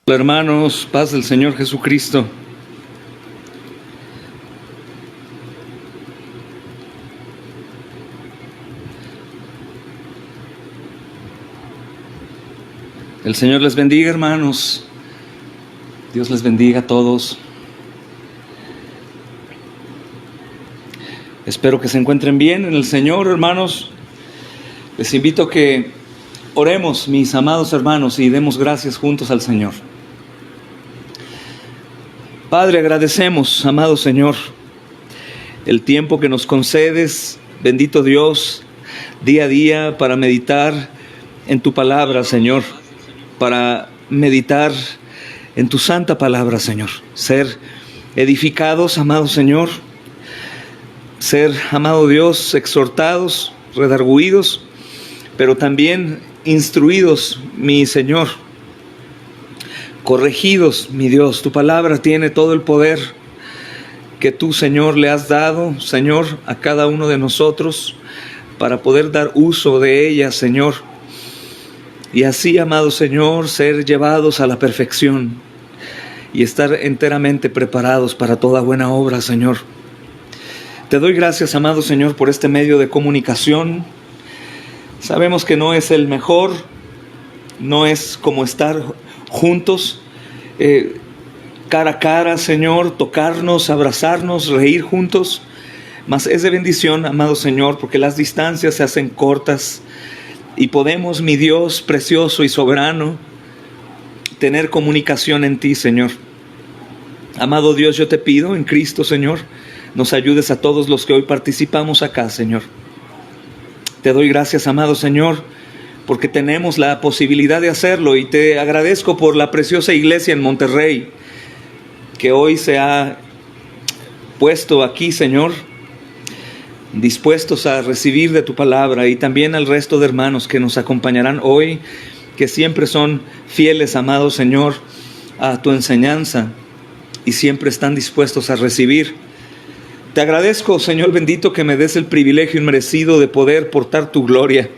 Hola hermanos, paz del Señor Jesucristo. El Señor les bendiga, hermanos. Dios les bendiga a todos. Espero que se encuentren bien en el Señor, hermanos. Les invito a que oremos, mis amados hermanos, y demos gracias juntos al Señor. Padre, agradecemos, amado Señor, el tiempo que nos concedes, bendito Dios, día a día para meditar en tu palabra, Señor, para meditar en tu santa palabra, Señor, ser edificados, amado Señor, ser, amado Dios, exhortados, redarguidos, pero también instruidos, mi Señor, corregidos, mi Dios. Tu palabra tiene todo el poder que tú, Señor, le has dado, Señor, a cada uno de nosotros para poder dar uso de ella, Señor. Y así, amado Señor, ser llevados a la perfección y estar enteramente preparados para toda buena obra, Señor. Te doy gracias, amado Señor, por este medio de comunicación. Sabemos que no es el mejor, no es como estar juntos, cara a cara, Señor, tocarnos, abrazarnos, reír juntos, mas es de bendición, amado Señor, porque las distancias se hacen cortas y podemos, mi Dios precioso y soberano, tener comunicación en ti, Señor. Amado Dios, yo te pido en Cristo, Señor, nos ayudes a todos los que hoy participamos acá, Señor. Te doy gracias, amado Señor, porque tenemos la posibilidad de hacerlo, y te agradezco por la preciosa iglesia en Monterrey que hoy se ha puesto aquí, Señor, dispuestos a recibir de tu palabra, y también al resto de hermanos que nos acompañarán hoy, que siempre son fieles, amado Señor, a tu enseñanza y siempre están dispuestos a recibir. Te agradezco, Señor bendito, que me des el privilegio inmerecido de poder portar tu gloria,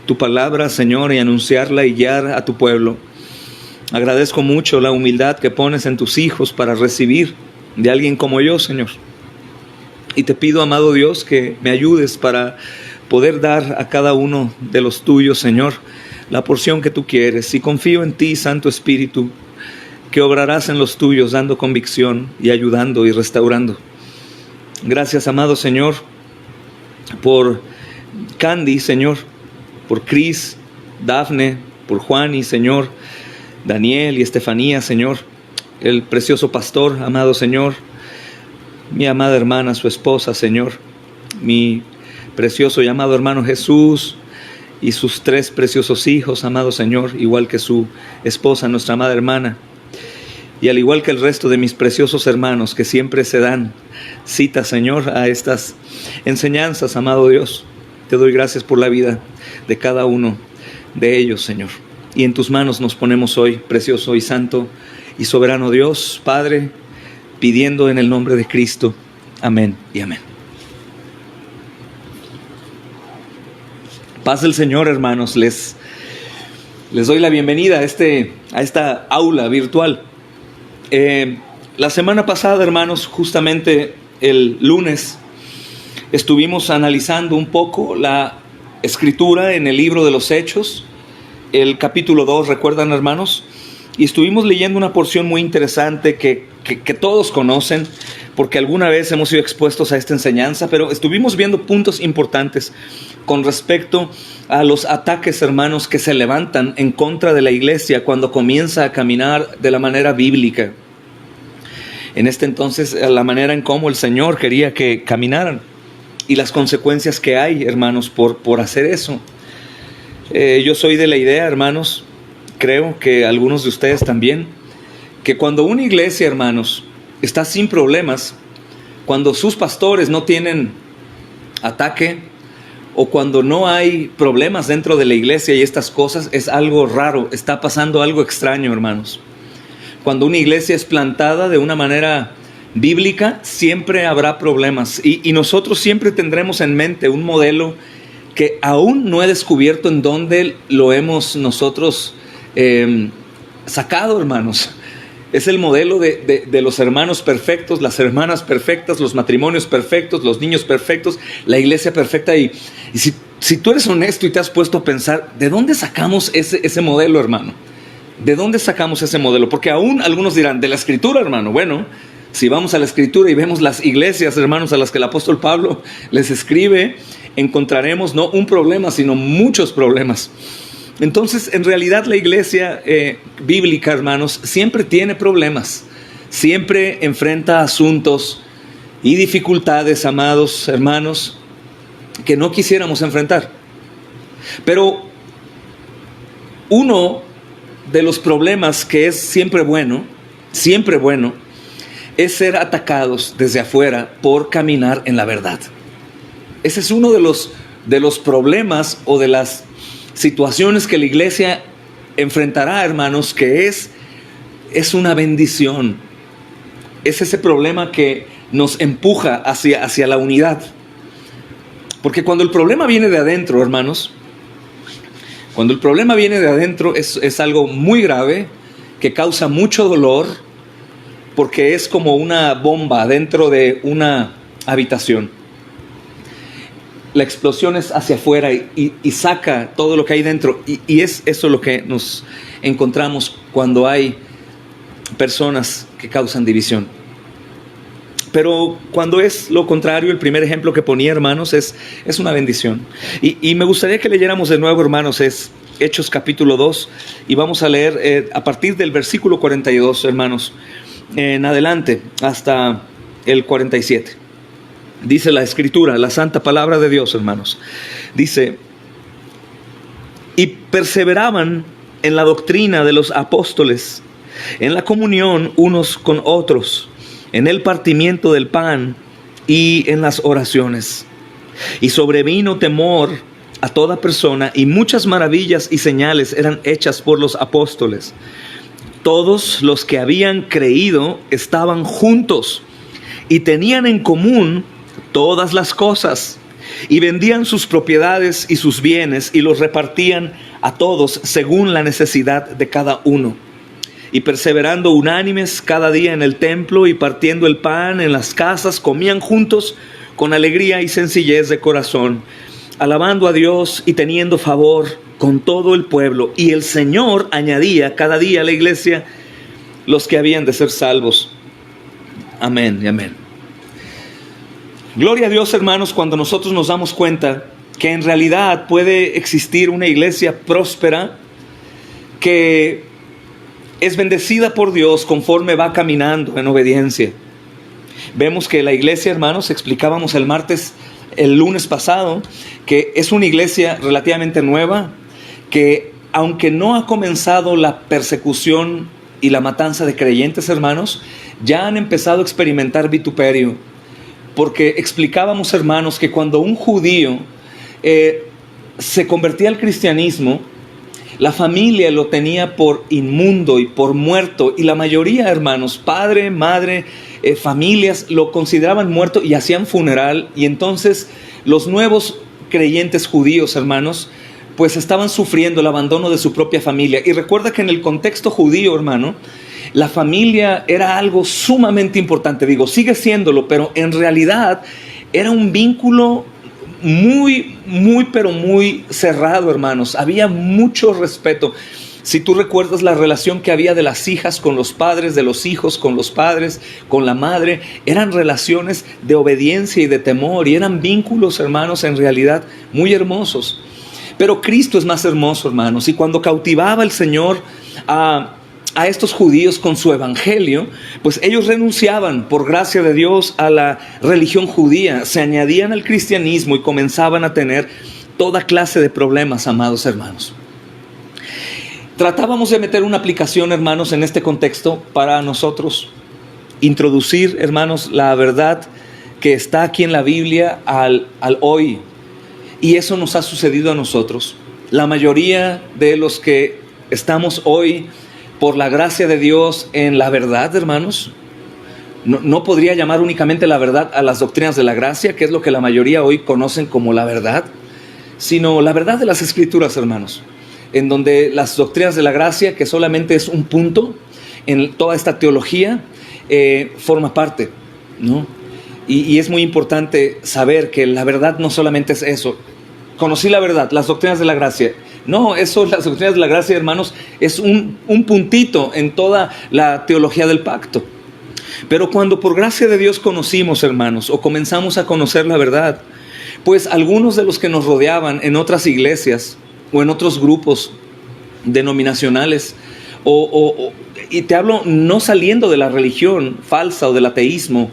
tu palabra, Señor, y anunciarla y guiar a tu pueblo. Agradezco mucho la humildad que pones en tus hijos para recibir de alguien como yo, Señor. Y te pido, amado Dios, que me ayudes para poder dar a cada uno de los tuyos, Señor, la porción que tú quieres. Y confío en ti, Santo Espíritu, que obrarás en los tuyos, dando convicción y ayudando y restaurando. Gracias, amado Señor, por Candy, Señor, por Cris, Dafne, por Juani, Señor, Daniel y Estefanía, Señor, el precioso pastor, amado Señor, mi amada hermana, su esposa, Señor, mi precioso y amado hermano Jesús y sus 3 preciosos hijos, amado Señor, igual que su esposa, nuestra amada hermana, y al igual que el resto de mis preciosos hermanos que siempre se dan cita, Señor, a estas enseñanzas, amado Dios. Te doy gracias por la vida de cada uno de ellos, Señor. Y en tus manos nos ponemos hoy, precioso y santo y soberano Dios, Padre, pidiendo en el nombre de Cristo. Amén y amén. Paz del Señor, hermanos. Les doy la bienvenida a esta aula virtual. La semana pasada, hermanos, justamente el lunes, estuvimos analizando un poco la escritura en el libro de los Hechos, el capítulo 2, ¿recuerdan, hermanos? Y estuvimos leyendo una porción muy interesante que todos conocen, porque alguna vez hemos sido expuestos a esta enseñanza, pero estuvimos viendo puntos importantes con respecto a los ataques, hermanos, que se levantan en contra de la iglesia cuando comienza a caminar de la manera bíblica. En este entonces, la manera en cómo el Señor quería que caminaran y las consecuencias que hay, hermanos, por hacer eso. Yo soy de la idea, hermanos, creo que algunos de ustedes también, que cuando una iglesia, hermanos, está sin problemas, cuando sus pastores no tienen ataque, o cuando no hay problemas dentro de la iglesia y estas cosas, es algo raro, está pasando algo extraño, hermanos. Cuando una iglesia es plantada de una manera bíblica, siempre habrá problemas. Y nosotros siempre tendremos en mente un modelo que aún no he descubierto en dónde lo hemos nosotros sacado, hermanos. Es el modelo de los hermanos perfectos, las hermanas perfectas, los matrimonios perfectos, los niños perfectos, la iglesia perfecta. Y si tú eres honesto y te has puesto a pensar, ¿de dónde sacamos ese modelo, hermano? ¿De dónde sacamos ese modelo? Porque aún algunos dirán, de la Escritura, hermano. Bueno, si vamos a la Escritura y vemos las iglesias, hermanos, a las que el apóstol Pablo les escribe, encontraremos no un problema, sino muchos problemas. Entonces, en realidad la iglesia bíblica, hermanos, siempre tiene problemas, siempre enfrenta asuntos y dificultades, amados hermanos, que no quisiéramos enfrentar. Pero uno de los problemas que es siempre bueno, es ser atacados desde afuera por caminar en la verdad. Ese es uno de los problemas o de las situaciones que la iglesia enfrentará, hermanos, que es una bendición. Es ese problema que nos empuja hacia la unidad. Porque cuando el problema viene de adentro, hermanos, es algo muy grave, que causa mucho dolor, porque es como una bomba dentro de una habitación. La explosión es hacia afuera y saca todo lo que hay dentro. Y es eso lo que nos encontramos cuando hay personas que causan división. Pero cuando es lo contrario, el primer ejemplo que ponía, hermanos, es una bendición. Y me gustaría que leyéramos de nuevo, hermanos, es Hechos capítulo 2. Y vamos a leer a partir del versículo 42, hermanos, en adelante hasta el 47. Dice la Escritura, la santa palabra de Dios, hermanos. Dice, y perseveraban en la doctrina de los apóstoles, en la comunión unos con otros, en el partimiento del pan y en las oraciones. Y sobrevino temor a toda persona, y muchas maravillas y señales eran hechas por los apóstoles. Todos los que habían creído estaban juntos y tenían en común todas las cosas, y vendían sus propiedades y sus bienes y los repartían a todos según la necesidad de cada uno. Y perseverando unánimes cada día en el templo y partiendo el pan en las casas, comían juntos con alegría y sencillez de corazón, alabando a Dios y teniendo favor con todo el pueblo. Y el Señor añadía cada día a la iglesia los que habían de ser salvos. Amén y amén. Gloria a Dios, hermanos, cuando nosotros nos damos cuenta que en realidad puede existir una iglesia próspera que es bendecida por Dios conforme va caminando en obediencia. Vemos que la iglesia, hermanos, explicábamos el lunes pasado, que es una iglesia relativamente nueva, que aunque no ha comenzado la persecución y la matanza de creyentes, hermanos, ya han empezado a experimentar vituperio. Porque explicábamos, hermanos, que cuando un judío se convertía al cristianismo, la familia lo tenía por inmundo y por muerto. Y la mayoría, hermanos, padre, madre, familias, lo consideraban muerto y hacían funeral. Y entonces los nuevos creyentes judíos, hermanos, pues estaban sufriendo el abandono de su propia familia. Y recuerda que en el contexto judío, hermano, la familia era algo sumamente importante. Digo, sigue siéndolo, pero en realidad era un vínculo pero muy cerrado, hermanos. Había mucho respeto. Si tú recuerdas la relación que había de las hijas con los padres, de los hijos con los padres, con la madre, eran relaciones de obediencia y de temor, y eran vínculos, hermanos, en realidad muy hermosos. Pero Cristo es más hermoso, hermanos, y cuando cautivaba el Señor a estos judíos con su evangelio, pues ellos renunciaban por gracia de Dios a la religión judía, se añadían al cristianismo y comenzaban a tener toda clase de problemas, amados hermanos. Tratábamos de meter una aplicación, hermanos, en este contexto para nosotros introducir, hermanos, la verdad que está aquí en la Biblia al hoy. Y eso nos ha sucedido a nosotros. La mayoría de los que estamos hoy por la gracia de Dios en la verdad, hermanos, no podría llamar únicamente la verdad a las doctrinas de la gracia, que es lo que la mayoría hoy conocen como la verdad, sino la verdad de las Escrituras, hermanos. en donde las doctrinas de la gracia, que solamente es un punto en toda esta teología, forma parte, ¿no? Y es muy importante saber que la verdad no solamente es eso. Conocí la verdad, las doctrinas de la gracia. No, eso, las doctrinas de la gracia, hermanos, es un puntito en toda la teología del pacto. Pero cuando por gracia de Dios conocimos, hermanos, o comenzamos a conocer la verdad, pues algunos de los que nos rodeaban en otras iglesias o en otros grupos denominacionales, y te hablo no saliendo de la religión falsa o del ateísmo,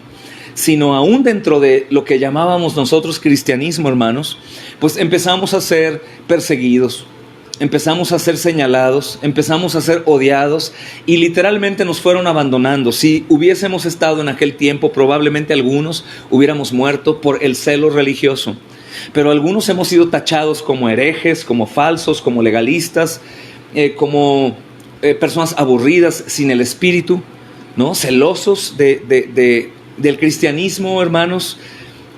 sino aún dentro de lo que llamábamos nosotros cristianismo, hermanos, pues empezamos a ser perseguidos, empezamos a ser señalados, empezamos a ser odiados y literalmente nos fueron abandonando. Si hubiésemos estado en aquel tiempo, probablemente algunos hubiéramos muerto por el celo religioso, pero algunos hemos sido tachados como herejes, como falsos, como legalistas, como personas aburridas, sin el espíritu, ¿no? Celosos del cristianismo, hermanos,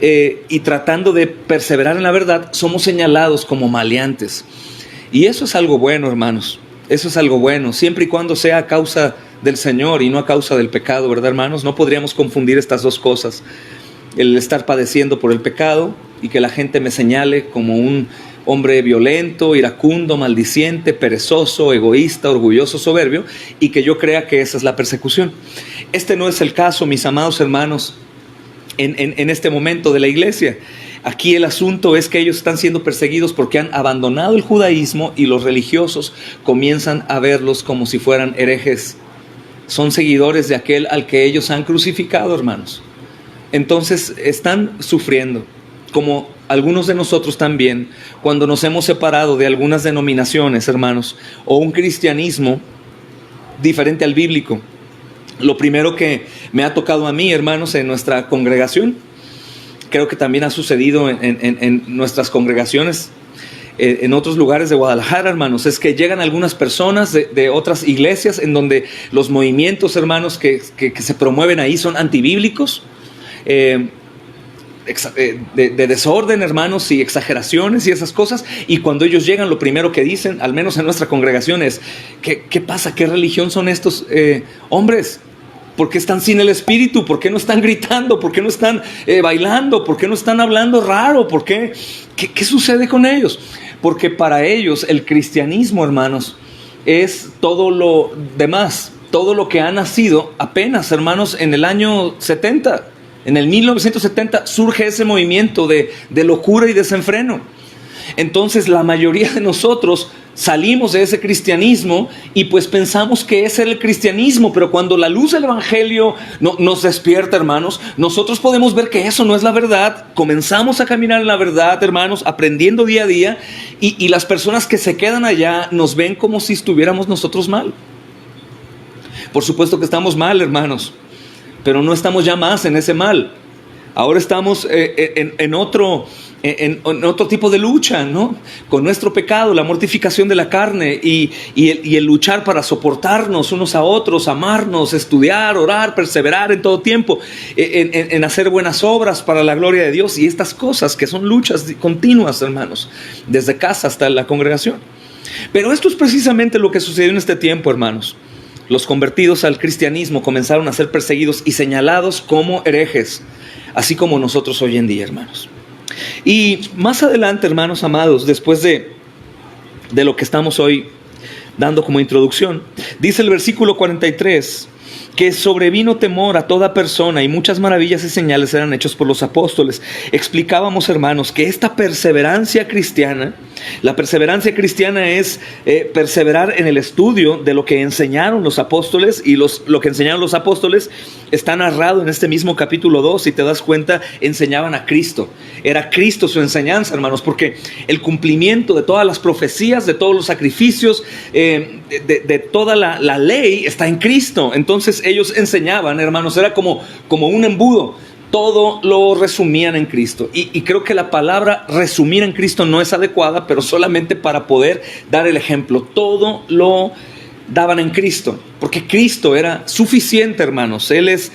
y tratando de perseverar en la verdad, somos señalados como maleantes. Y eso es algo bueno, hermanos. Eso es algo bueno, siempre y cuando sea a causa del Señor y no a causa del pecado, ¿verdad, hermanos? No podríamos confundir estas dos cosas. El estar padeciendo por el pecado y que la gente me señale como un hombre violento, iracundo, maldiciente, perezoso, egoísta, orgulloso, soberbio, y que yo crea que esa es la persecución. Este no es el caso, mis amados hermanos, en este momento de la iglesia. Aquí el asunto es que ellos están siendo perseguidos porque han abandonado el judaísmo y los religiosos comienzan a verlos como si fueran herejes. Son seguidores de aquel al que ellos han crucificado, hermanos. Entonces están sufriendo, como algunos de nosotros también, cuando nos hemos separado de algunas denominaciones, hermanos, o un cristianismo diferente al bíblico. Lo primero que me ha tocado a mí, hermanos, en nuestra congregación, creo que también ha sucedido en nuestras congregaciones, en otros lugares de Guadalajara, hermanos, es que llegan algunas personas de otras iglesias en donde los movimientos, hermanos, que se promueven ahí son antibíblicos, de desorden, hermanos, y exageraciones y esas cosas. Y cuando ellos llegan, lo primero que dicen, al menos en nuestra congregación, es ¿qué pasa? ¿Qué religión son estos hombres? ¿Por qué están sin el espíritu? ¿Por qué no están gritando? ¿Por qué no están bailando? ¿Por qué no están hablando raro? ¿Por qué? ¿Qué sucede con ellos? Porque para ellos el cristianismo, hermanos, es todo lo demás, todo lo que ha nacido apenas, hermanos, en el año 70. En el 1970 surge ese movimiento de locura y desenfreno. Entonces la mayoría de nosotros salimos de ese cristianismo y pues pensamos que ese era el cristianismo, pero cuando la luz del evangelio nos despierta, hermanos, nosotros podemos ver que eso no es la verdad. Comenzamos a caminar en la verdad, hermanos, aprendiendo día a día, y las personas que se quedan allá nos ven como si estuviéramos nosotros mal. Por supuesto que estamos mal, hermanos, pero no estamos ya más en ese mal. Ahora estamos en otro tipo de lucha, ¿no? Con nuestro pecado, la mortificación de la carne y el luchar para soportarnos unos a otros, amarnos, estudiar, orar, perseverar en todo tiempo, en hacer buenas obras para la gloria de Dios y estas cosas que son luchas continuas, hermanos, desde casa hasta la congregación. Pero esto es precisamente lo que sucedió en este tiempo, hermanos. Los convertidos al cristianismo comenzaron a ser perseguidos y señalados como herejes, así como nosotros hoy en día, hermanos. Y más adelante, hermanos amados, después de lo que estamos hoy dando como introducción, dice el versículo 43, que sobrevino temor a toda persona y muchas maravillas y señales eran hechos por los apóstoles. Explicábamos, hermanos, que esta perseverancia cristiana, la perseverancia cristiana es perseverar en el estudio de lo que enseñaron los apóstoles, y lo que enseñaron los apóstoles está narrado en este mismo capítulo 2, si te das cuenta, enseñaban a Cristo. Era Cristo su enseñanza, hermanos, porque el cumplimiento de todas las profecías, de todos los sacrificios, de toda la ley está en Cristo. Entonces ellos enseñaban, hermanos, era como un embudo. Todo lo resumían en Cristo. Y creo que la palabra resumir en Cristo no es adecuada, pero solamente para poder dar el ejemplo. Todo lo daban en Cristo, porque Cristo era suficiente, hermanos. Él es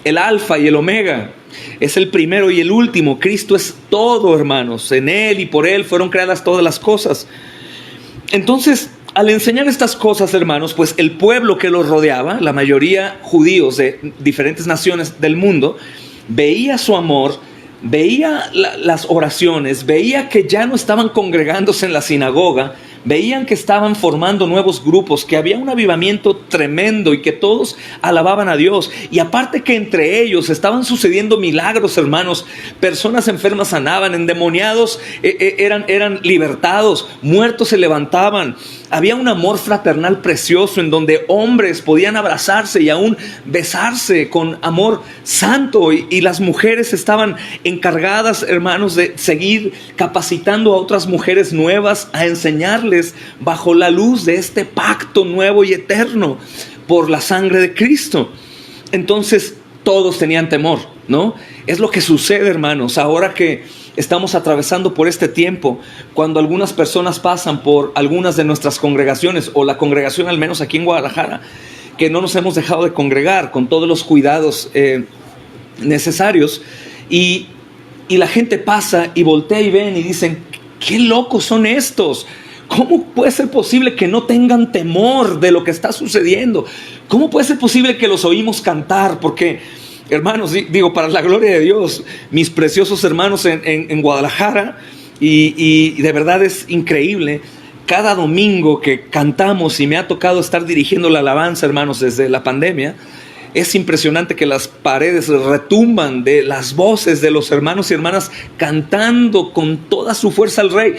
el alfa y el omega. Es el primero y el último. Cristo es todo, hermanos. En Él y por Él fueron creadas todas las cosas. Entonces, al enseñar estas cosas, hermanos, pues el pueblo que los rodeaba, la mayoría judíos de diferentes naciones del mundo, veía su amor, veía las oraciones, veía que ya no estaban congregándose en la sinagoga, veían que estaban formando nuevos grupos, que había un avivamiento tremendo y que todos alababan a Dios. Y aparte que entre ellos estaban sucediendo milagros, hermanos. Personas enfermas sanaban, endemoniados eran libertados, muertos se levantaban. Había un amor fraternal precioso en donde hombres podían abrazarse y aún besarse con amor santo. Y las mujeres estaban encargadas, hermanos, de seguir capacitando a otras mujeres nuevas a enseñarles bajo la luz de este pacto nuevo y eterno por la sangre de Cristo. Entonces todos tenían temor, ¿no? Es lo que sucede, hermanos, ahora que estamos atravesando por este tiempo, cuando algunas personas pasan por algunas de nuestras congregaciones, o la congregación al menos aquí en Guadalajara, que no nos hemos dejado de congregar con todos los cuidados necesarios, y la gente pasa y voltea y ven y dicen: ¿qué locos son estos? ¿Cómo puede ser posible que no tengan temor de lo que está sucediendo? ¿Cómo puede ser posible que los oímos cantar? Porque, hermanos, digo, para la gloria de Dios, mis preciosos hermanos en Guadalajara, y de verdad es increíble, cada domingo que cantamos, y me ha tocado estar dirigiendo la alabanza, hermanos, desde la pandemia, es impresionante que las paredes retumban de las voces de los hermanos y hermanas cantando con toda su fuerza al Rey.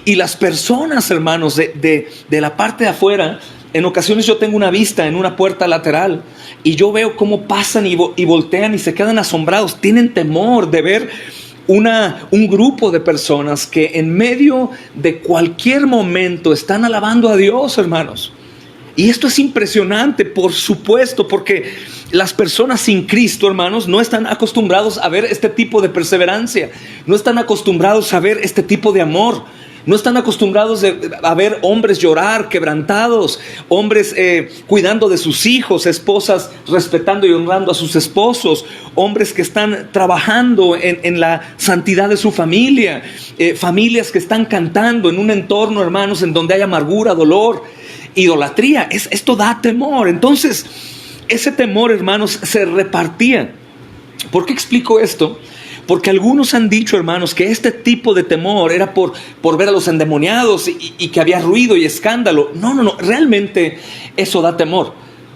Y las personas, hermanos, de la parte de afuera, en ocasiones yo tengo una vista en una puerta lateral y yo veo cómo pasan y voltean y se quedan asombrados. Tienen temor de ver un grupo de personas que en medio de cualquier momento están alabando a Dios, hermanos. Y esto es impresionante, por supuesto, porque las personas sin Cristo, hermanos, no están acostumbrados a ver este tipo de perseverancia, no están acostumbrados a ver este tipo de amor. No están acostumbrados a ver hombres llorar, quebrantados, hombres cuidando de sus hijos, esposas respetando y honrando a sus esposos, hombres que están trabajando en la santidad de su familia, familias que están cantando en un entorno, hermanos, en donde hay amargura, dolor, idolatría. Esto da temor. Entonces, ese temor, hermanos, se repartía. ¿Por qué explico esto? Porque algunos han dicho, hermanos, que este tipo de temor era por ver a los endemoniados y que había ruido y escándalo. No, realmente eso da temor.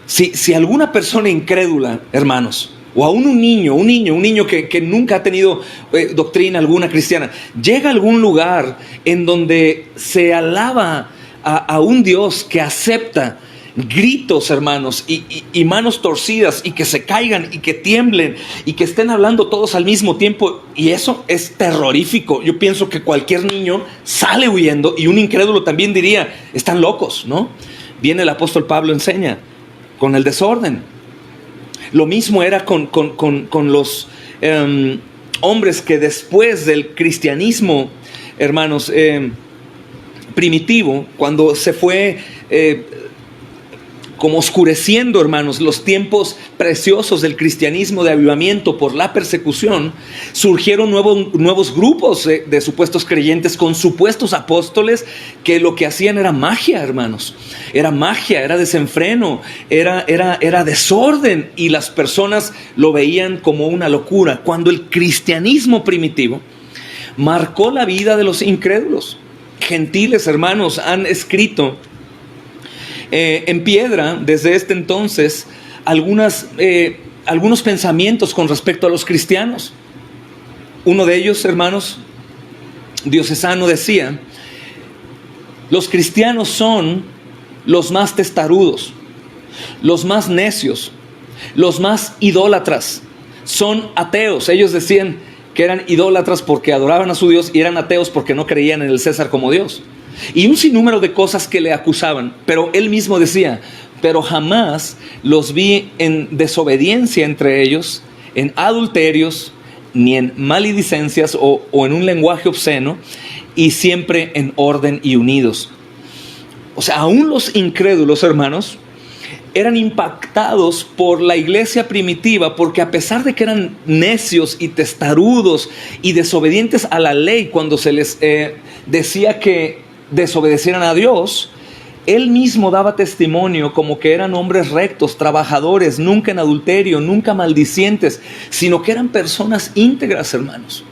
Si alguna persona incrédula, hermanos, o aún un niño que nunca ha tenido doctrina alguna cristiana, llega a algún lugar en donde se alaba a un Dios que acepta gritos, hermanos, y manos torcidas, y que se caigan y que tiemblen y que estén hablando todos al mismo tiempo, y eso es terrorífico. Yo pienso que cualquier niño sale huyendo, y un incrédulo también diría: están locos, ¿no? Viene el apóstol Pablo, enseña con el desorden. Lo mismo era con los hombres que después del cristianismo, hermanos, primitivo, cuando se fue como oscureciendo, hermanos, los tiempos preciosos del cristianismo de avivamiento por la persecución, surgieron nuevos grupos de supuestos creyentes con supuestos apóstoles que lo que hacían era magia, hermanos. Era magia, era desenfreno, era desorden, y las personas lo veían como una locura. Cuando el cristianismo primitivo marcó la vida de los incrédulos, gentiles, hermanos, han escrito en piedra desde este entonces algunos pensamientos con respecto a los cristianos. Uno de ellos, hermanos, diocesano, decía: los cristianos son los más testarudos, los más necios, los más idólatras, son ateos. Ellos decían que eran idólatras porque adoraban a su Dios, y eran ateos porque no creían en el César como Dios. Y un sinnúmero de cosas que le acusaban, pero él mismo decía: pero jamás los vi en desobediencia entre ellos, en adulterios, ni en maledicencias o en un lenguaje obsceno, y siempre en orden y unidos. O sea, aún los incrédulos, hermanos, eran impactados por la iglesia primitiva, porque a pesar de que eran necios y testarudos y desobedientes a la ley, cuando se les decía que desobedecieran a Dios, él mismo daba testimonio como que eran hombres rectos, trabajadores, nunca en adulterio, nunca maldicientes, sino que eran personas íntegras, hermanos.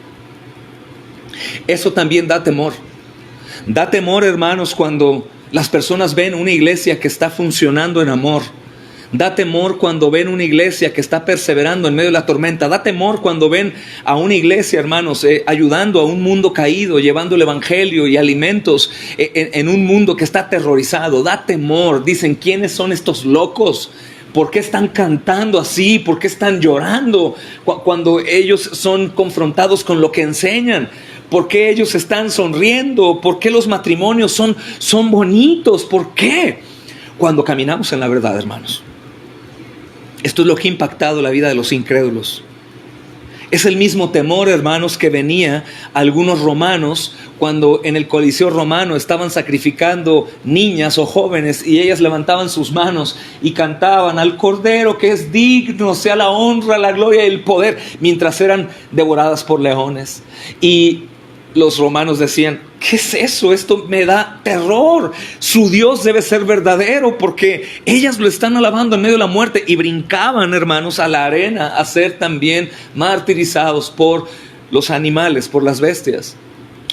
Eso también da temor. Da temor, hermanos, cuando las personas ven una iglesia que está funcionando en amor. Da temor cuando ven una iglesia que está perseverando en medio de la tormenta. Da temor cuando ven a una iglesia, hermanos, ayudando a un mundo caído, llevando el evangelio y alimentos en un mundo que está aterrorizado. Da temor. Dicen, ¿quiénes son estos locos? ¿Por qué están cantando así? ¿Por qué están llorando cuando ellos son confrontados con lo que enseñan? ¿Por qué ellos están sonriendo? ¿Por qué los matrimonios son bonitos? ¿Por qué? Cuando caminamos en la verdad, hermanos. Esto es lo que ha impactado la vida de los incrédulos. Es el mismo temor, hermanos, que venía a algunos romanos cuando en el Coliseo romano estaban sacrificando niñas o jóvenes y ellas levantaban sus manos y cantaban al Cordero que es digno, sea la honra, la gloria y el poder, mientras eran devoradas por leones. Y los romanos decían, ¿qué es eso? Esto me da terror. Su Dios debe ser verdadero porque ellas lo están alabando en medio de la muerte. Y brincaban, hermanos, a la arena a ser también martirizados por los animales, por las bestias.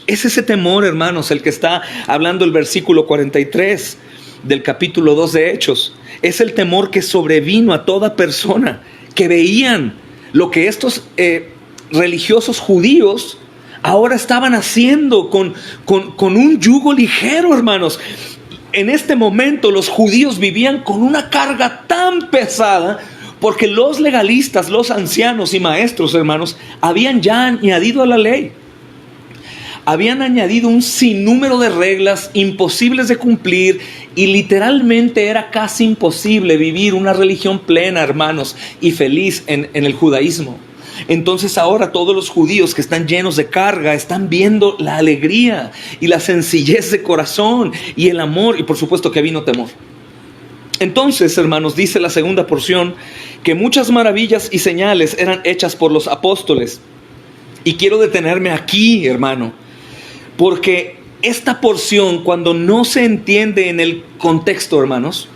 Es ese temor, hermanos, el que está hablando el versículo 43 del capítulo 2 de Hechos. Es el temor que sobrevino a toda persona que veían lo que estos religiosos judíos ahora estaban haciendo con un yugo ligero, hermanos. En este momento los judíos vivían con una carga tan pesada porque los legalistas, los ancianos y maestros, hermanos, habían ya añadido a la ley. Habían añadido un sinnúmero de reglas imposibles de cumplir y literalmente era casi imposible vivir una religión plena, hermanos, y feliz en el judaísmo. Entonces ahora todos los judíos que están llenos de carga están viendo la alegría y la sencillez de corazón y el amor, y por supuesto que vino temor. Entonces, hermanos, dice la segunda porción que muchas maravillas y señales eran hechas por los apóstoles. Y quiero detenerme aquí, hermano, porque esta porción, cuando no se entiende en el contexto, hermanos,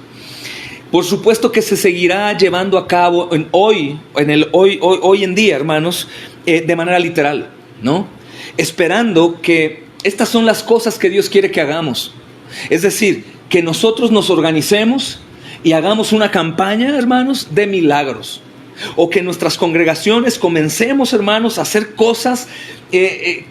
por supuesto que se seguirá llevando a cabo hoy en día, hermanos, de manera literal, ¿no? Esperando que estas son las cosas que Dios quiere que hagamos. Es decir, que nosotros nos organicemos y hagamos una campaña, hermanos, de milagros. O que nuestras congregaciones comencemos, hermanos, a hacer cosas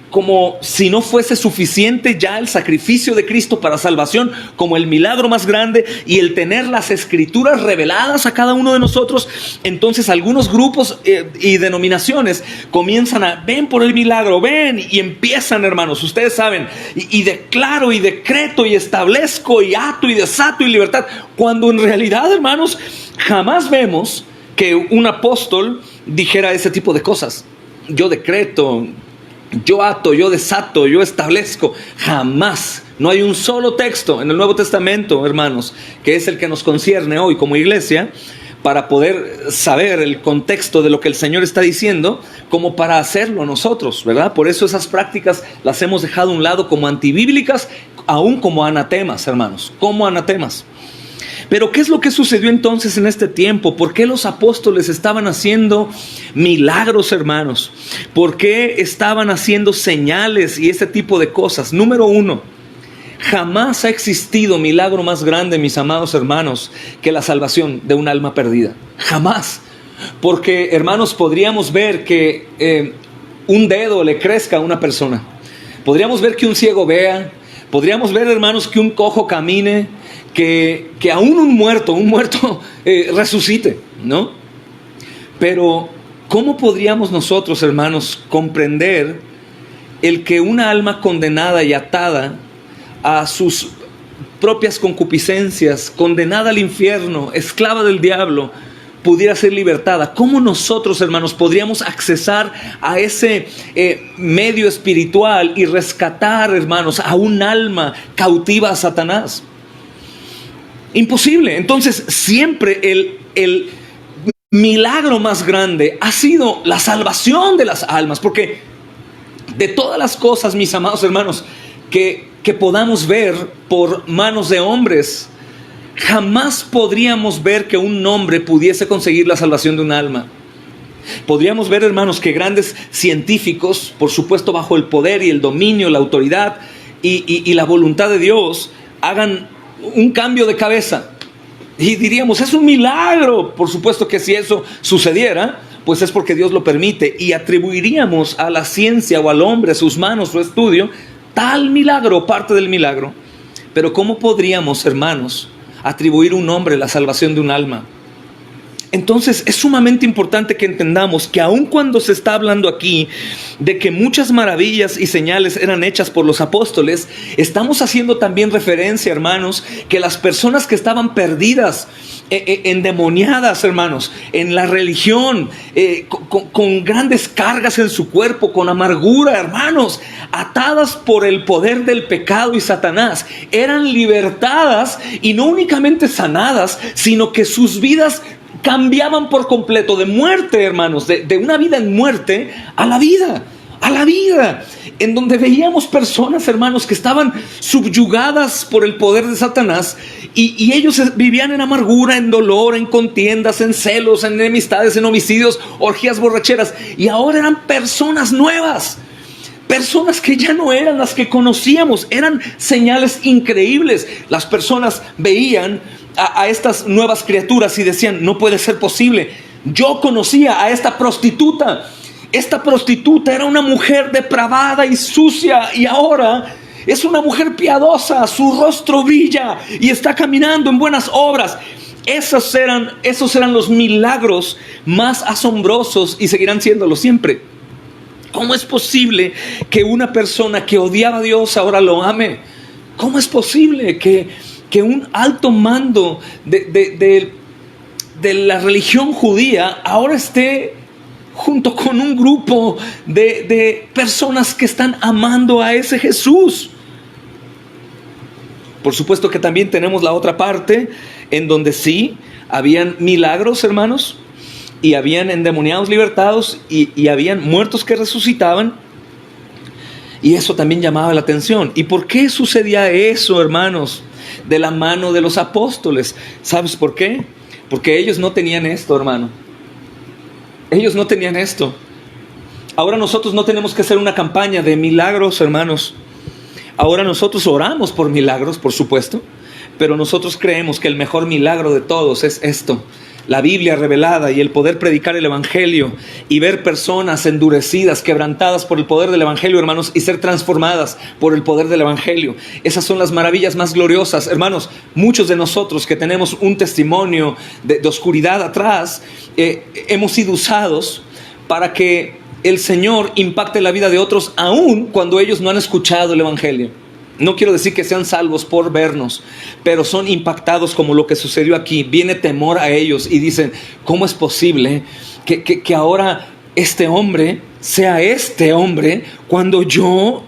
como si no fuese suficiente ya el sacrificio de Cristo para salvación, como el milagro más grande y el tener las escrituras reveladas a cada uno de nosotros. Entonces algunos grupos y denominaciones comienzan a, ven por el milagro, ven, y empiezan, hermanos, ustedes saben, y declaro y decreto y establezco y ato y desato y libertad, cuando en realidad, hermanos, jamás vemos que un apóstol dijera ese tipo de cosas. Yo decreto, yo ato, yo desato, yo establezco. Jamás. No hay un solo texto en el Nuevo Testamento, hermanos, que es el que nos concierne hoy como iglesia, para poder saber el contexto de lo que el Señor está diciendo, como para hacerlo nosotros, ¿verdad? Por eso esas prácticas las hemos dejado a un lado como antibíblicas, aún como anatemas, hermanos, como anatemas. Pero ¿qué es lo que sucedió entonces en este tiempo? ¿Por qué los apóstoles estaban haciendo milagros, hermanos? ¿Por qué estaban haciendo señales y ese tipo de cosas? Número uno, jamás ha existido milagro más grande, mis amados hermanos, que la salvación de un alma perdida. Jamás. Porque, hermanos, podríamos ver que un dedo le crezca a una persona. Podríamos ver que un ciego vea. Podríamos ver, hermanos, que un cojo camine. Que aún un muerto resucite, ¿no? Pero ¿cómo podríamos nosotros, hermanos, comprender el que una alma condenada y atada a sus propias concupiscencias, condenada al infierno, esclava del diablo, pudiera ser libertada? ¿Cómo nosotros, hermanos, podríamos accesar a ese medio espiritual y rescatar, hermanos, a un alma cautiva a Satanás? Imposible. Entonces siempre el milagro más grande ha sido la salvación de las almas, porque de todas las cosas, mis amados hermanos, que que podamos ver por manos de hombres. Jamás podríamos ver que un hombre pudiese conseguir la salvación de un alma. Podríamos ver, hermanos, que grandes científicos, por supuesto bajo el poder y el dominio, la autoridad y la voluntad de Dios, hagan un cambio de cabeza. Y diríamos, es un milagro. Por supuesto que si eso sucediera, pues es porque Dios lo permite. Y atribuiríamos a la ciencia o al hombre, sus manos, su estudio, tal milagro, parte del milagro. Pero ¿cómo podríamos, hermanos, atribuir a un hombre la salvación de un alma? Entonces es sumamente importante que entendamos que aun cuando se está hablando aquí de que muchas maravillas y señales eran hechas por los apóstoles, estamos haciendo también referencia, hermanos, que las personas que estaban perdidas, endemoniadas, hermanos, en la religión, con grandes cargas en su cuerpo, con amargura, hermanos, atadas por el poder del pecado y Satanás, eran libertadas y no únicamente sanadas, sino que sus vidas cambiaban por completo de muerte, hermanos, de una vida en muerte a la vida, en donde veíamos personas, hermanos, que estaban subyugadas por el poder de Satanás y ellos vivían en amargura, en dolor, en contiendas, en celos, en enemistades, en homicidios, orgías, borracheras, y ahora eran personas nuevas. Personas que ya no eran las que conocíamos, eran señales increíbles. Las personas veían a estas nuevas criaturas y decían, no puede ser posible. Yo conocía a esta prostituta. Esta prostituta era una mujer depravada y sucia y ahora es una mujer piadosa. Su rostro brilla y está caminando en buenas obras. Esos eran los milagros más asombrosos y seguirán siéndolo siempre. ¿Cómo es posible que una persona que odiaba a Dios ahora lo ame? ¿Cómo es posible que un alto mando de la religión judía ahora esté junto con un grupo de personas que están amando a ese Jesús? Por supuesto que también tenemos la otra parte en donde sí, habían milagros, hermanos, y habían endemoniados libertados y habían muertos que resucitaban. Y eso también llamaba la atención. ¿Y por qué sucedía eso, hermanos? De la mano de los apóstoles. ¿Sabes por qué? Porque ellos no tenían esto, hermano. Ellos no tenían esto. Ahora nosotros no tenemos que hacer una campaña de milagros, hermanos. Ahora nosotros oramos por milagros, por supuesto. Pero nosotros creemos que el mejor milagro de todos es esto: la Biblia revelada y el poder predicar el Evangelio y ver personas endurecidas, quebrantadas por el poder del Evangelio, hermanos, y ser transformadas por el poder del Evangelio. Esas son las maravillas más gloriosas, hermanos. Muchos de nosotros que tenemos un testimonio de oscuridad atrás, hemos sido usados para que el Señor impacte la vida de otros, aun cuando ellos no han escuchado el Evangelio. No quiero decir que sean salvos por vernos, pero son impactados como lo que sucedió aquí. Viene temor a ellos y dicen, ¿cómo es posible que ahora este hombre sea este hombre cuando yo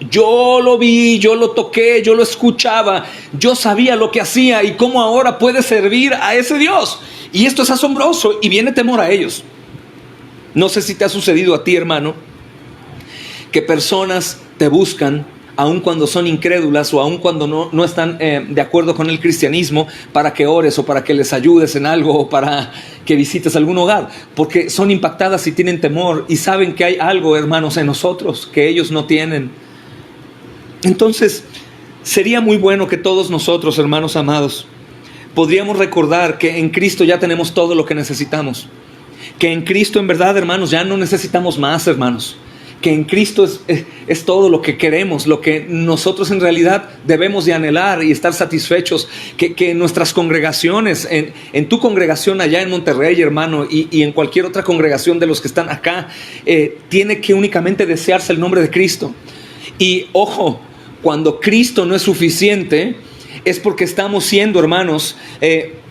lo vi, yo lo toqué, yo lo escuchaba, yo sabía lo que hacía y cómo ahora puede servir a ese Dios? Y esto es asombroso y viene temor a ellos. No sé si te ha sucedido a ti, hermano, que personas te buscan aun cuando son incrédulas o aun cuando no están de acuerdo con el cristianismo, para que ores o para que les ayudes en algo o para que visites algún hogar, porque son impactadas y tienen temor y saben que hay algo, hermanos, en nosotros que ellos no tienen. Entonces, sería muy bueno que todos nosotros, hermanos amados, podríamos recordar que en Cristo ya tenemos todo lo que necesitamos. Que en Cristo, en verdad, hermanos, ya no necesitamos más, hermanos. Que en Cristo es todo lo que queremos, lo que nosotros en realidad debemos de anhelar y estar satisfechos. Que nuestras congregaciones, en tu congregación allá en Monterrey, hermano, y en cualquier otra congregación de los que están acá, tiene que únicamente desearse el nombre de Cristo. Y ojo, cuando Cristo no es suficiente, es porque estamos siendo, hermanos,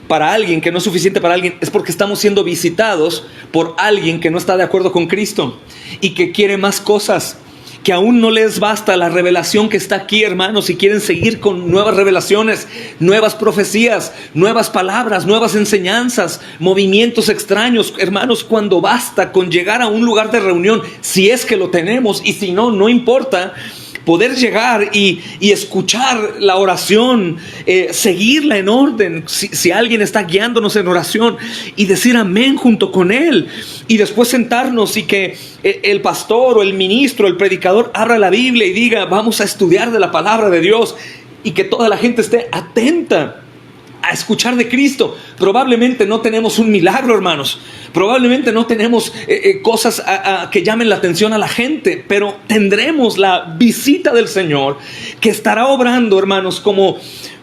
para alguien que no es suficiente para alguien, es porque estamos siendo visitados por alguien que no está de acuerdo con Cristo y que quiere más cosas, que aún no les basta la revelación que está aquí, hermanos, y quieren seguir con nuevas revelaciones, nuevas profecías, nuevas palabras, nuevas enseñanzas, movimientos extraños. Hermanos, cuando basta con llegar a un lugar de reunión, si es que lo tenemos, y si no, no importa, poder llegar y escuchar la oración, seguirla en orden, si alguien está guiándonos en oración, y decir amén junto con él, y después sentarnos y que el pastor o el ministro, el predicador abra la Biblia y diga, vamos a estudiar de la palabra de Dios, y que toda la gente esté atenta a escuchar de Cristo. Probablemente no tenemos un milagro, hermanos. Probablemente no tenemos cosas que llamen la atención a la gente, pero tendremos la visita del Señor, que estará obrando, hermanos, como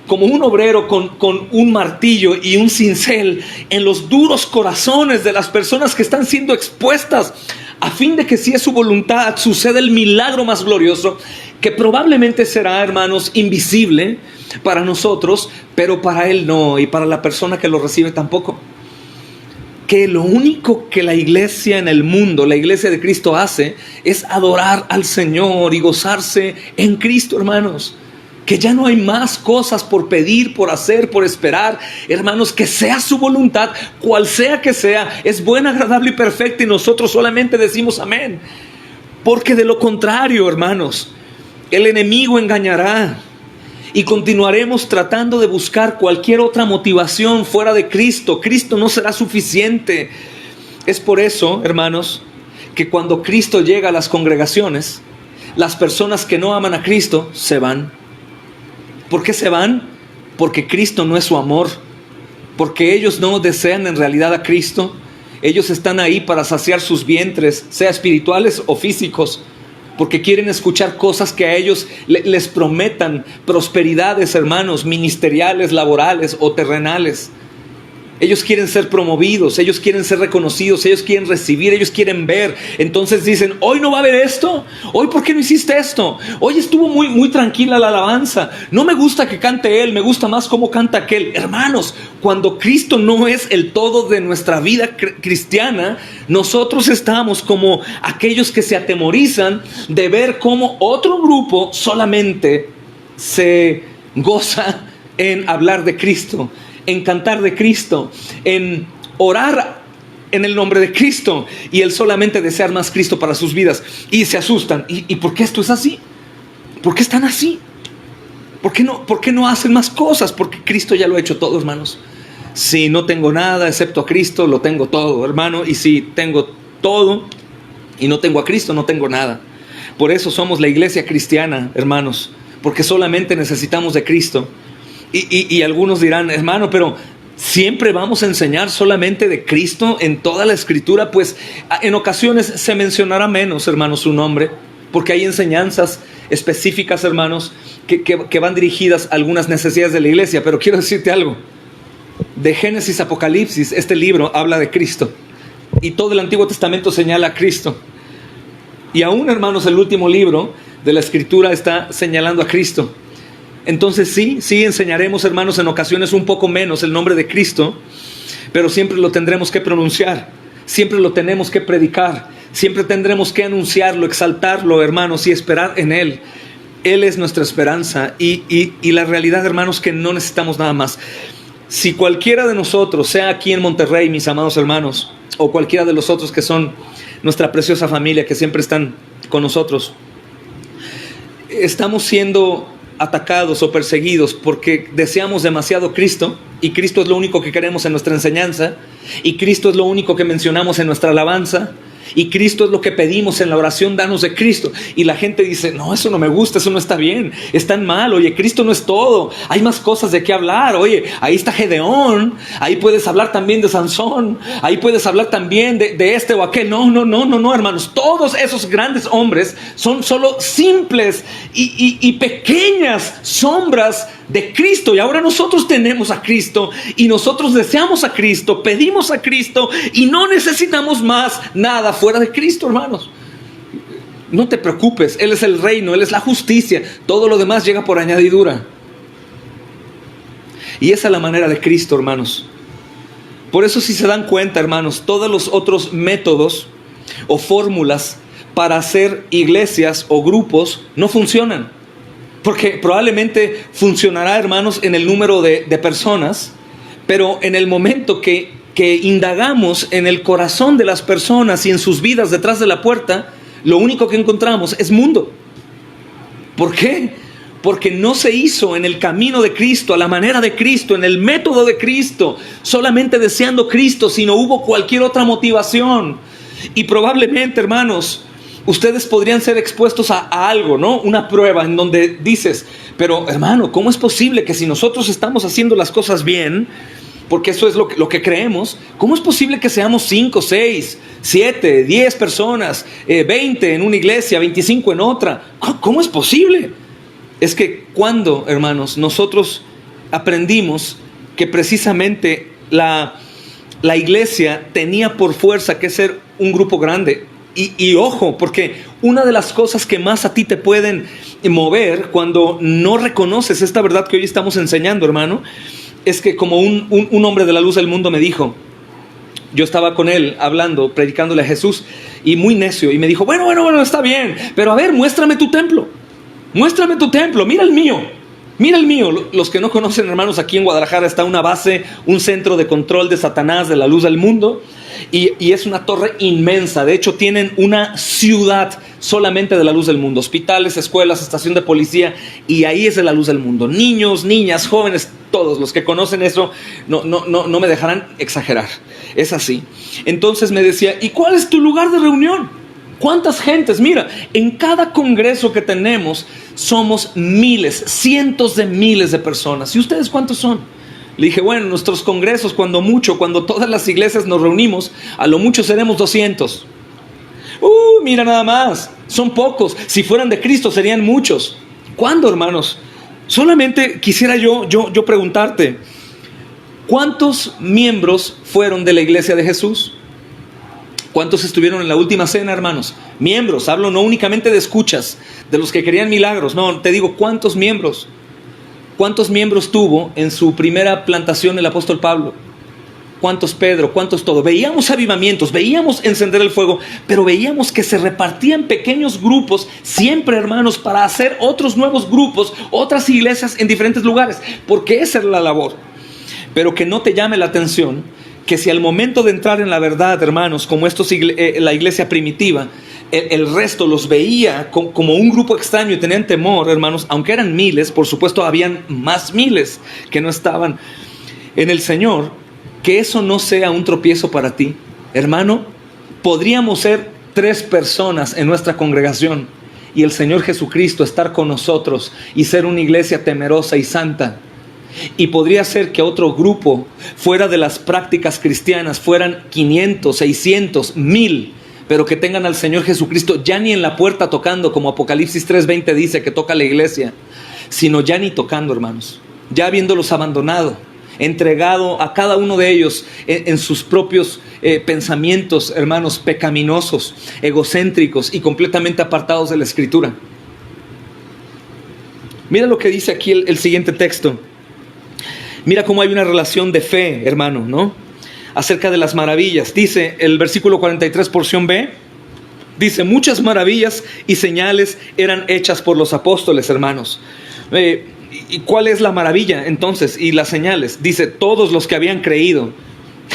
un obrero con un martillo y un cincel en los duros corazones de las personas que están siendo expuestas, a fin de que, si es su voluntad, suceda el milagro más glorioso, que probablemente será, hermanos, invisible para nosotros, pero para Él no, y para la persona que lo recibe tampoco. Que lo único que la iglesia en el mundo, la iglesia de Cristo, hace es adorar al Señor y gozarse en Cristo, hermanos. Que ya no hay más cosas por pedir, por hacer, por esperar, hermanos, que sea su voluntad, cual sea que sea, es buena, agradable y perfecta, y nosotros solamente decimos amén. Porque de lo contrario, hermanos, el enemigo engañará y continuaremos tratando de buscar cualquier otra motivación fuera de Cristo. Cristo no será suficiente. Es por eso, hermanos, que cuando Cristo llega a las congregaciones, las personas que no aman a Cristo se van. ¿Por qué se van? Porque Cristo no es su amor. Porque ellos no desean en realidad a Cristo. Ellos están ahí para saciar sus vientres, sea espirituales o físicos, porque quieren escuchar cosas que a ellos les prometan prosperidades, hermanos, ministeriales, laborales o terrenales. Ellos quieren ser promovidos, ellos quieren ser reconocidos, ellos quieren recibir, ellos quieren ver. Entonces dicen, hoy no va a haber esto, hoy ¿por qué no hiciste esto? Hoy estuvo muy tranquila la alabanza, no me gusta que cante él, me gusta más cómo canta aquel. Hermanos, cuando Cristo no es el todo de nuestra vida cristiana, nosotros estamos como aquellos que se atemorizan de ver cómo otro grupo solamente se goza en hablar de Cristo, en cantar de Cristo, en orar en el nombre de Cristo, y él solamente desear más Cristo para sus vidas, y se asustan. ¿Y por qué esto es así? ¿Por qué están así? ¿Por qué no hacen más cosas? Porque Cristo ya lo ha hecho todo, hermanos. Si no tengo nada excepto a Cristo, lo tengo todo, hermano. Y si tengo todo y no tengo a Cristo, no tengo nada. Por eso somos la iglesia cristiana, hermanos, porque solamente necesitamos de Cristo. Y algunos dirán, hermano, pero ¿siempre vamos a enseñar solamente de Cristo en toda la Escritura? Pues en ocasiones se mencionará menos, hermanos, su nombre, porque hay enseñanzas específicas, hermanos, que van dirigidas a algunas necesidades de la iglesia. Pero quiero decirte algo. De Génesis a Apocalipsis, este libro habla de Cristo, y todo el Antiguo Testamento señala a Cristo. Y aún, hermanos, el último libro de la Escritura está señalando a Cristo. Entonces sí enseñaremos, hermanos, en ocasiones un poco menos el nombre de Cristo, pero siempre lo tendremos que pronunciar, siempre lo tenemos que predicar, siempre tendremos que anunciarlo, exaltarlo, hermanos, y esperar en Él. Él es nuestra esperanza, y la realidad, hermanos, que no necesitamos nada más. Si cualquiera de nosotros, sea aquí en Monterrey, mis amados hermanos, o cualquiera de los otros que son nuestra preciosa familia, que siempre están con nosotros, estamos siendo atacados o perseguidos porque deseamos demasiado Cristo, y Cristo es lo único que queremos en nuestra enseñanza, y Cristo es lo único que mencionamos en nuestra alabanza, y Cristo es lo que pedimos en la oración, danos de Cristo. Y la gente dice, no, eso no me gusta, eso no está bien, es tan mal. Oye, Cristo no es todo, hay más cosas de qué hablar. Oye, ahí está Gedeón, ahí puedes hablar también de Sansón, ahí puedes hablar también de este o aquel. No, hermanos, todos esos grandes hombres son solo simples y pequeñas sombras de Cristo. Y ahora nosotros tenemos a Cristo, y nosotros deseamos a Cristo, pedimos a Cristo, y no necesitamos más nada fuera de Cristo, hermanos. No te preocupes, Él es el reino, Él es la justicia, todo lo demás llega por añadidura. Y esa es la manera de Cristo, hermanos. Por eso, si se dan cuenta, hermanos, todos los otros métodos o fórmulas para hacer iglesias o grupos no funcionan. Porque probablemente funcionará, hermanos, en el número de personas, pero en el momento que indagamos en el corazón de las personas y en sus vidas detrás de la puerta, lo único que encontramos es mundo. ¿Por qué? Porque no se hizo en el camino de Cristo, a la manera de Cristo, en el método de Cristo, solamente deseando Cristo, sino hubo cualquier otra motivación. Y probablemente, hermanos, ustedes podrían ser expuestos a algo, ¿no? Una prueba en donde dices, pero hermano, ¿cómo es posible que si nosotros estamos haciendo las cosas bien, porque eso es lo que creemos, ¿cómo es posible que seamos 5, 6, 7, 10 personas, 20 en una iglesia, 25 en otra? ¿Cómo es posible? Es que cuando, hermanos, nosotros aprendimos que precisamente la iglesia tenía por fuerza que ser un grupo grande. Y ojo, porque una de las cosas que más a ti te pueden mover cuando no reconoces esta verdad que hoy estamos enseñando, hermano, es que como un hombre de la luz del mundo me dijo, yo estaba con él hablando, predicándole a Jesús, y muy necio, y me dijo, bueno, está bien, pero a ver, muéstrame tu templo, mira el mío. Los que no conocen, hermanos, aquí en Guadalajara está una base, un centro de control de Satanás, de la luz del mundo, y es una torre inmensa. De hecho, tienen una ciudad solamente de la luz del mundo, hospitales, escuelas, estación de policía, y ahí es de la luz del mundo. Niños, niñas, jóvenes, todos los que conocen eso no me dejarán exagerar. Es así. Entonces me decía, ¿y cuál es tu lugar de reunión? ¿Cuántas gentes? Mira, en cada congreso que tenemos somos miles, cientos de miles de personas. ¿Y ustedes cuántos son? Le dije, bueno, nuestros congresos, cuando todas las iglesias nos reunimos, a lo mucho seremos 200. Mira nada más, son pocos. Si fueran de Cristo serían muchos. ¿Cuándo, hermanos? Solamente quisiera yo preguntarte, ¿cuántos miembros fueron de la iglesia de Jesús? ¿Cuántos estuvieron en la última cena, hermanos? Miembros, hablo no únicamente de escuchas, de los que querían milagros. No, te digo, ¿cuántos miembros? ¿Cuántos miembros tuvo en su primera plantación el apóstol Pablo? ¿Cuántos Pedro? ¿Cuántos todo? Veíamos avivamientos, veíamos encender el fuego, pero veíamos que se repartían pequeños grupos, siempre, hermanos, para hacer otros nuevos grupos, otras iglesias en diferentes lugares, porque esa era la labor. Pero que no te llame la atención que si al momento de entrar en la verdad, hermanos, como la iglesia primitiva, el resto los veía como un grupo extraño y tenían temor, hermanos, aunque eran miles, por supuesto habían más miles que no estaban en el Señor, que eso no sea un tropiezo para ti. Hermano, podríamos ser 3 personas en nuestra congregación y el Señor Jesucristo estar con nosotros y ser una iglesia temerosa y santa. Y podría ser que otro grupo fuera de las prácticas cristianas fueran 500, 600, 1000, pero que tengan al Señor Jesucristo ya ni en la puerta tocando, como Apocalipsis 3:20 dice que toca la iglesia, sino ya ni tocando, hermanos, ya habiéndolos abandonado, entregado a cada uno de ellos en sus propios pensamientos, hermanos, pecaminosos, egocéntricos y completamente apartados de la Escritura. Mira lo que dice aquí el siguiente texto. Mira cómo hay una relación de fe, hermano, ¿no? Acerca de las maravillas. Dice el versículo 43, porción B. Dice, muchas maravillas y señales eran hechas por los apóstoles, hermanos. ¿Y cuál es la maravilla entonces? Y las señales. Dice, todos los que habían creído.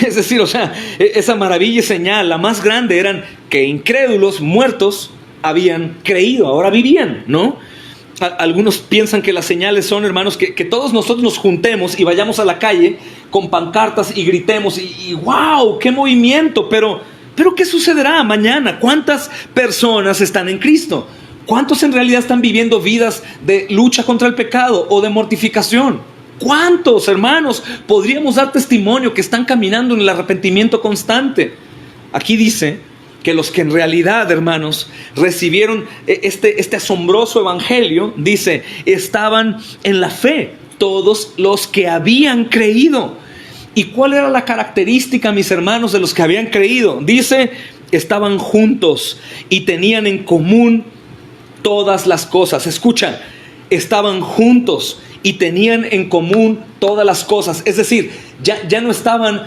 Es decir, o sea, esa maravilla y señal, la más grande, eran que incrédulos, muertos, habían creído, ahora vivían, ¿no? Algunos piensan que las señales son, hermanos, que todos nosotros nos juntemos y vayamos a la calle con pancartas y gritemos y ¡wow! ¡Qué movimiento! Pero ¿qué sucederá mañana? ¿Cuántas personas están en Cristo? ¿Cuántos en realidad están viviendo vidas de lucha contra el pecado o de mortificación? ¿Cuántos, hermanos, podríamos dar testimonio que están caminando en el arrepentimiento constante? Aquí dice que los que en realidad, hermanos, recibieron este asombroso evangelio, dice, estaban en la fe, todos los que habían creído. ¿Y cuál era la característica, mis hermanos, de los que habían creído? Dice, estaban juntos y tenían en común todas las cosas. Escucha, estaban juntos y tenían en común todas las cosas. Es decir, ya no estaban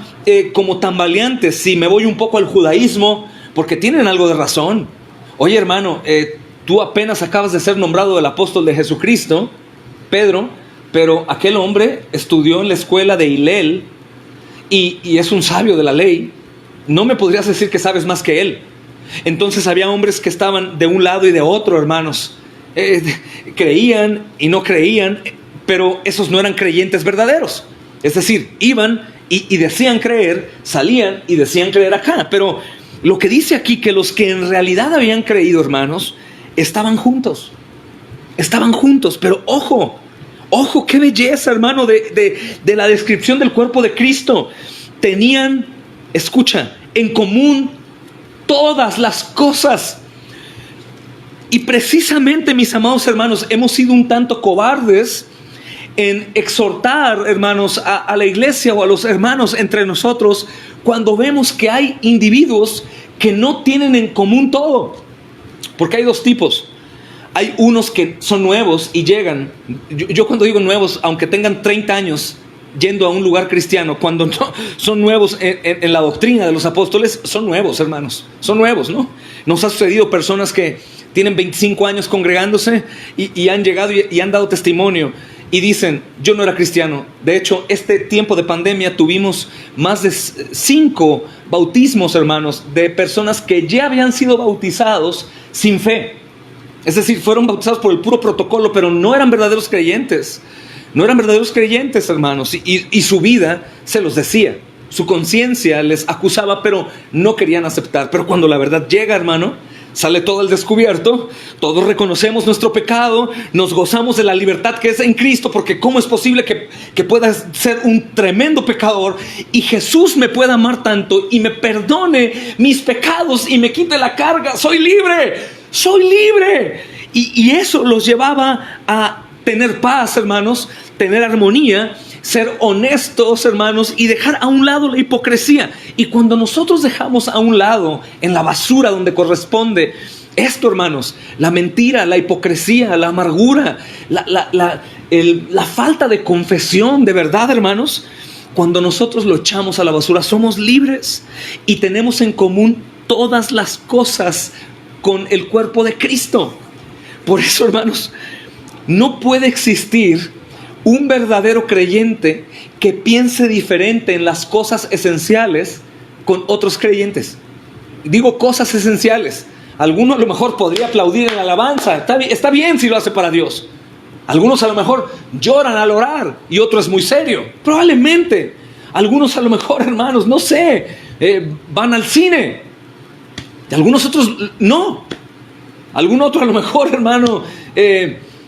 como tambaleantes. Si me voy un poco al judaísmo, porque tienen algo de razón. Oye, hermano, tú apenas acabas de ser nombrado el apóstol de Jesucristo, Pedro, pero aquel hombre estudió en la escuela de Hillel y es un sabio de la ley. No me podrías decir que sabes más que él. Entonces había hombres que estaban de un lado y de otro, hermanos. creían y no creían, pero esos no eran creyentes verdaderos. Es decir, iban y decían creer, salían y decían creer acá. Pero lo que dice aquí, que los que en realidad habían creído, hermanos, estaban juntos. Estaban juntos, pero ojo, qué belleza, hermano, de la descripción del cuerpo de Cristo. Tenían, escucha, en común todas las cosas. Y precisamente, mis amados hermanos, hemos sido un tanto cobardes en exhortar, hermanos, a la iglesia o a los hermanos entre nosotros, cuando vemos que hay individuos que no tienen en común todo. Porque hay dos tipos. Hay unos que son nuevos y llegan. Yo cuando digo nuevos, aunque tengan 30 años yendo a un lugar cristiano, cuando no son nuevos en la doctrina de los apóstoles, son nuevos, hermanos. Son nuevos, ¿no? Nos ha sucedido personas que tienen 25 años congregándose y han llegado y han dado testimonio y dicen, yo no era cristiano. De hecho, este tiempo de pandemia tuvimos más de 5 bautismos, hermanos, de personas que ya habían sido bautizados sin fe. Es decir, fueron bautizados por el puro protocolo, pero no eran verdaderos creyentes. No eran verdaderos creyentes, hermanos. Y su vida se los decía. Su conciencia les acusaba, pero no querían aceptar. Pero cuando la verdad llega, hermano, sale todo al descubierto. Todos reconocemos nuestro pecado. Nos gozamos de la libertad que es en Cristo. Porque ¿cómo es posible que pueda ser un tremendo pecador y Jesús me pueda amar tanto y me perdone mis pecados y me quite la carga? ¡Soy libre! ¡Soy libre! Y eso los llevaba a tener paz, hermanos, tener armonía, ser honestos, hermanos, y dejar a un lado la hipocresía. Y cuando nosotros dejamos a un lado, en la basura donde corresponde, esto, hermanos, la mentira, la hipocresía, la amargura, la falta de confesión de verdad, hermanos, cuando nosotros lo echamos a la basura, somos libres y tenemos en común todas las cosas con el cuerpo de Cristo. Por eso, hermanos, no puede existir un verdadero creyente que piense diferente en las cosas esenciales con otros creyentes. Digo cosas esenciales. Alguno a lo mejor podría aplaudir en la alabanza. Está bien si lo hace para Dios. Algunos a lo mejor lloran al orar y otro es muy serio. Probablemente. Algunos a lo mejor, hermanos, no sé, van al cine. Y algunos otros no. Algún otro a lo mejor, hermano,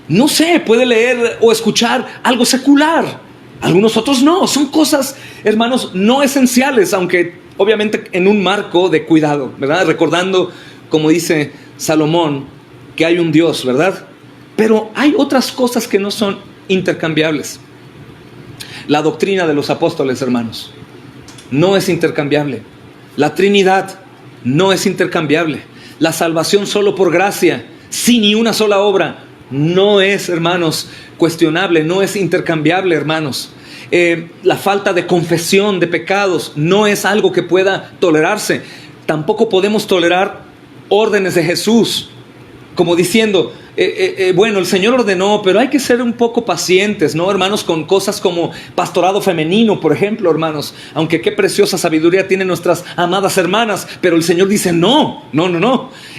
no sé, puede leer o escuchar algo secular. Algunos otros no. Son cosas, hermanos, no esenciales, aunque obviamente en un marco de cuidado, ¿verdad? Recordando, como dice Salomón, que hay un Dios, ¿verdad? Pero hay otras cosas que no son intercambiables. La doctrina de los apóstoles, hermanos, no es intercambiable. La Trinidad no es intercambiable. La salvación solo por gracia, sin ni una sola obra, no es, hermanos, cuestionable, no es intercambiable, hermanos. La falta de confesión de pecados no es algo que pueda tolerarse. Tampoco podemos tolerar órdenes de Jesús, como diciendo, bueno, el Señor ordenó, pero hay que ser un poco pacientes, ¿no, hermanos? Con cosas como pastorado femenino, por ejemplo, hermanos. Aunque qué preciosa sabiduría tienen nuestras amadas hermanas, pero el Señor dice no.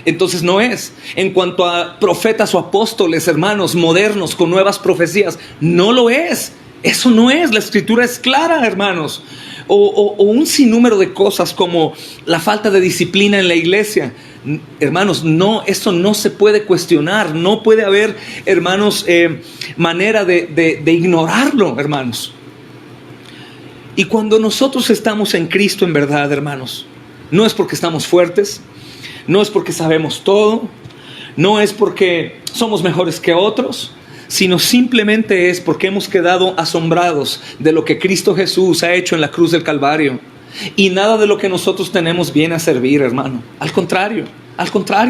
Entonces no es. En cuanto a profetas o apóstoles, hermanos, modernos, con nuevas profecías, no lo es. Eso no es. La Escritura es clara, hermanos. O un sinnúmero de cosas como la falta de disciplina en la iglesia. Hermanos, no, eso no se puede cuestionar. No puede haber, hermanos, manera de ignorarlo, hermanos. Y cuando nosotros estamos en Cristo en verdad, hermanos, no es porque estamos fuertes, no es porque sabemos todo, no es porque somos mejores que otros, sino simplemente es porque hemos quedado asombrados de lo que Cristo Jesús ha hecho en la cruz del Calvario. Y nada de lo que nosotros tenemos viene a servir, hermano. Al contrario,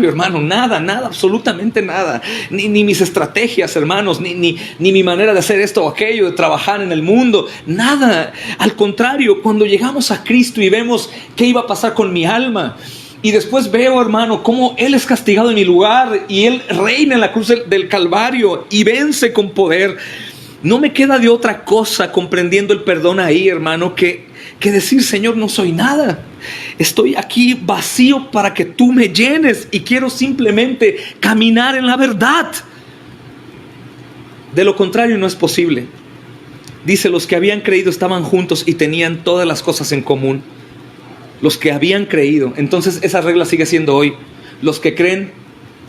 hermano, nada, absolutamente nada. Ni mis estrategias, hermanos, ni mi manera de hacer esto o aquello, de trabajar en el mundo, nada. Al contrario, cuando llegamos a Cristo y vemos qué iba a pasar con mi alma, y después veo, hermano, cómo Él es castigado en mi lugar y Él reina en la cruz del Calvario y vence con poder, no me queda de otra cosa, comprendiendo el perdón ahí, hermano, que decir, Señor, no soy nada. Estoy aquí vacío para que tú me llenes y quiero simplemente caminar en la verdad. De lo contrario no es posible. Dice, los que habían creído estaban juntos y tenían todas las cosas en común. Los que habían creído. Entonces esa regla sigue siendo hoy. Los que creen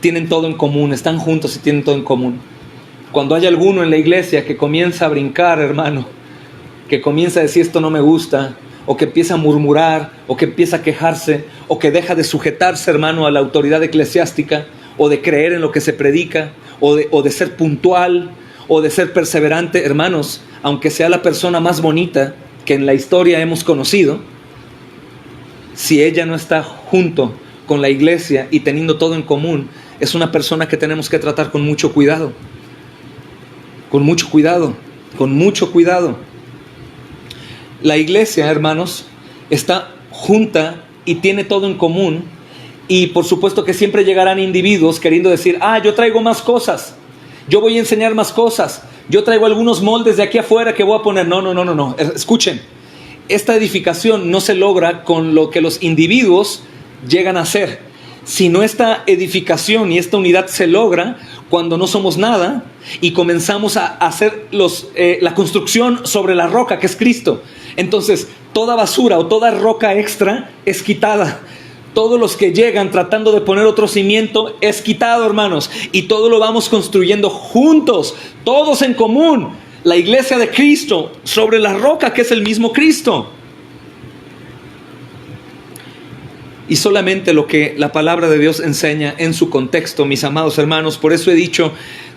tienen todo en común, están juntos y tienen todo en común. Cuando hay alguno en la iglesia que comienza a brincar, hermano, que comienza a decir esto no me gusta, o que empieza a murmurar, o que empieza a quejarse, o que deja de sujetarse, hermano, a la autoridad eclesiástica, o de creer en lo que se predica, o de ser puntual, o de ser perseverante, hermanos, aunque sea la persona más bonita que en la historia hemos conocido, si ella no está junto con la iglesia y teniendo todo en común, es una persona que tenemos que tratar con mucho cuidado. Con mucho cuidado, con mucho cuidado. La iglesia, hermanos, está junta y tiene todo en común. Y por supuesto que siempre llegarán individuos queriendo decir, yo traigo más cosas, yo voy a enseñar más cosas, yo traigo algunos moldes de aquí afuera que voy a poner. No. Escuchen, esta edificación no se logra con lo que los individuos llegan a hacer, sino esta edificación y esta unidad se logra cuando no somos nada y comenzamos a hacer la construcción sobre la roca que es Cristo. Entonces toda basura o toda roca extra es quitada. Todos los que llegan tratando de poner otro cimiento es quitado, hermanos, y todo lo vamos construyendo juntos, todos en común, la iglesia de Cristo sobre la roca que es el mismo Cristo. Y solamente lo que la palabra de Dios enseña en su contexto, mis amados hermanos. Por eso he dicho,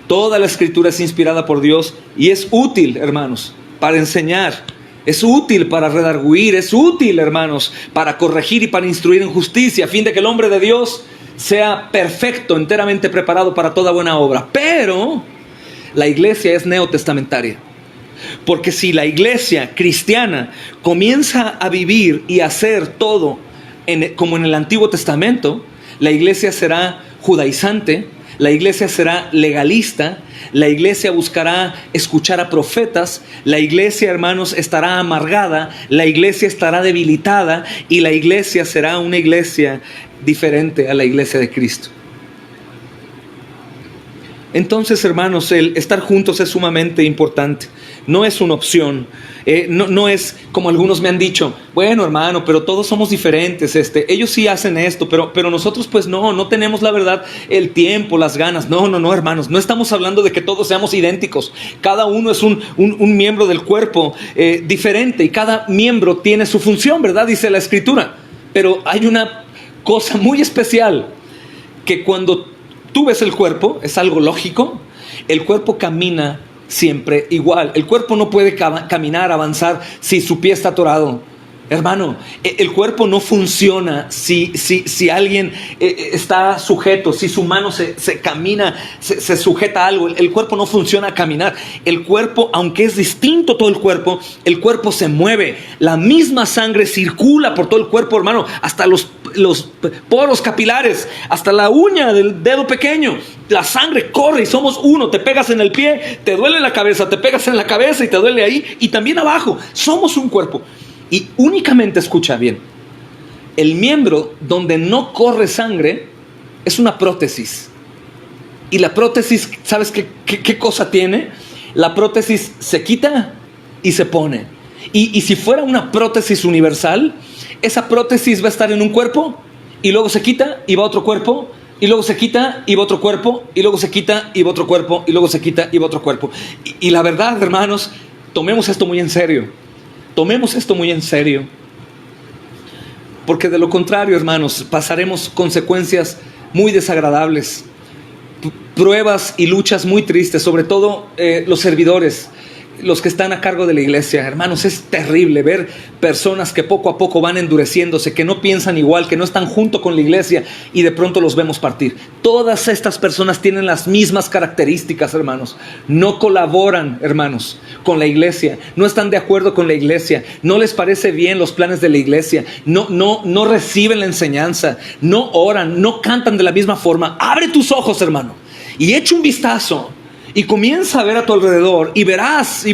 toda la escritura es inspirada por Dios y es útil, hermanos, para enseñar. Es útil para redarguir, es útil, hermanos, para corregir y para instruir en justicia, a fin de que el hombre de Dios sea perfecto, enteramente preparado para toda buena obra. Pero la iglesia es neotestamentaria. Porque si la iglesia cristiana comienza a vivir y a hacer todo como en el Antiguo Testamento, la iglesia será judaizante, la iglesia será legalista, la iglesia buscará escuchar a profetas, la iglesia, hermanos, estará amargada, la iglesia estará debilitada y la iglesia será una iglesia diferente a la iglesia de Cristo. Entonces, hermanos, el estar juntos es sumamente importante. No es una opción. No es como algunos me han dicho, bueno, hermano, pero todos somos diferentes. Ellos sí hacen esto, pero nosotros pues no tenemos la verdad, el tiempo, las ganas. No, hermanos, no estamos hablando de que todos seamos idénticos. Cada uno es un miembro del cuerpo diferente y cada miembro tiene su función, ¿verdad? Dice la Escritura. Pero hay una cosa muy especial, que cuando tú ves el cuerpo, es algo lógico, el cuerpo camina siempre igual. El cuerpo no puede caminar, avanzar si su pie está atorado. Hermano, el cuerpo no funciona si alguien está sujeto, si su mano se camina, se sujeta a algo. El cuerpo no funciona a caminar. El cuerpo, aunque es distinto todo el cuerpo se mueve. La misma sangre circula por todo el cuerpo, hermano, hasta los poros capilares, hasta la uña del dedo pequeño. La sangre corre y somos uno. Te pegas en el pie, te duele la cabeza, te pegas en la cabeza y te duele ahí, y también abajo. Somos un cuerpo. Y únicamente, escucha bien, el miembro donde no corre sangre es una prótesis. Y la prótesis, ¿sabes qué cosa tiene? La prótesis se quita y se pone. Y si fuera una prótesis universal, esa prótesis va a estar en un cuerpo y luego se quita y va a otro cuerpo, y luego se quita y va a otro cuerpo, y luego se quita y va a otro cuerpo, y luego se quita y va a otro cuerpo. Y la verdad, hermanos, tomemos esto muy en serio. Tomemos esto muy en serio, porque de lo contrario, hermanos, pasaremos consecuencias muy desagradables, pruebas y luchas muy tristes, sobre todo los servidores, los que están a cargo de la iglesia. Hermanos, es terrible ver personas que poco a poco van endureciéndose, que no piensan igual, que no están junto con la iglesia, y de pronto los vemos partir. Todas estas personas tienen las mismas características, hermanos. No colaboran, hermanos, con la iglesia, no están de acuerdo con la iglesia, no les parece bien los planes de la iglesia, no reciben la enseñanza, no oran, no cantan de la misma forma. Abre tus ojos, hermano, y echa un vistazo y comienza a ver a tu alrededor, y verás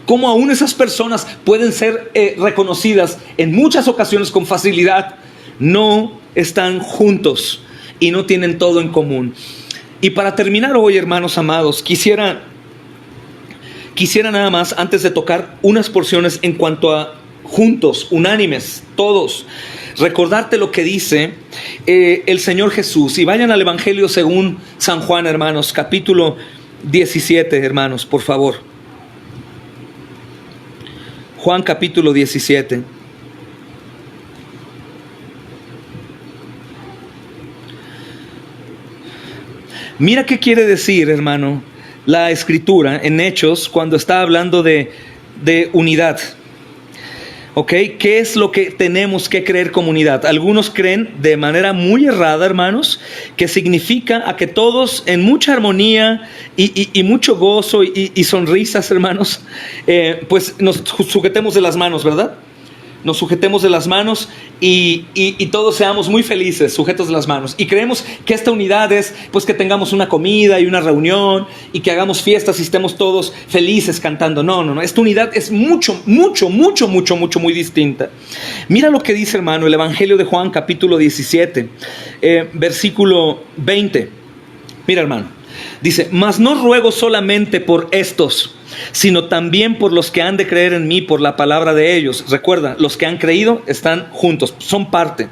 cómo aún esas personas pueden ser reconocidas en muchas ocasiones con facilidad. No están juntos y no tienen todo en común. Y para terminar hoy, hermanos amados, quisiera quisiera nada más, antes de tocar unas porciones en cuanto a juntos, unánimes, todos, recordarte lo que dice el Señor Jesús. Y vayan al Evangelio según San Juan, hermanos, capítulo 17, hermanos, por favor. Juan capítulo 17. Mira qué quiere decir, hermano, la Escritura en Hechos cuando está hablando de unidad. ¿Ok? ¿Qué es lo que tenemos que creer como unidad? Algunos creen de manera muy errada, hermanos, que significa a que todos en mucha armonía y mucho gozo y sonrisas, hermanos, pues nos sujetemos de las manos, ¿verdad? Nos sujetemos de las manos y todos seamos muy felices, sujetos de las manos. Y creemos que esta unidad es pues que tengamos una comida y una reunión y que hagamos fiestas y estemos todos felices cantando. No. Esta unidad es mucho, muy distinta. Mira lo que dice, hermano, el Evangelio de Juan, capítulo 17, versículo 20. Mira, hermano. Dice, mas no ruego solamente por estos, sino también por los que han de creer en mí por la palabra de ellos. Recuerda, los que han creído están juntos, son parte.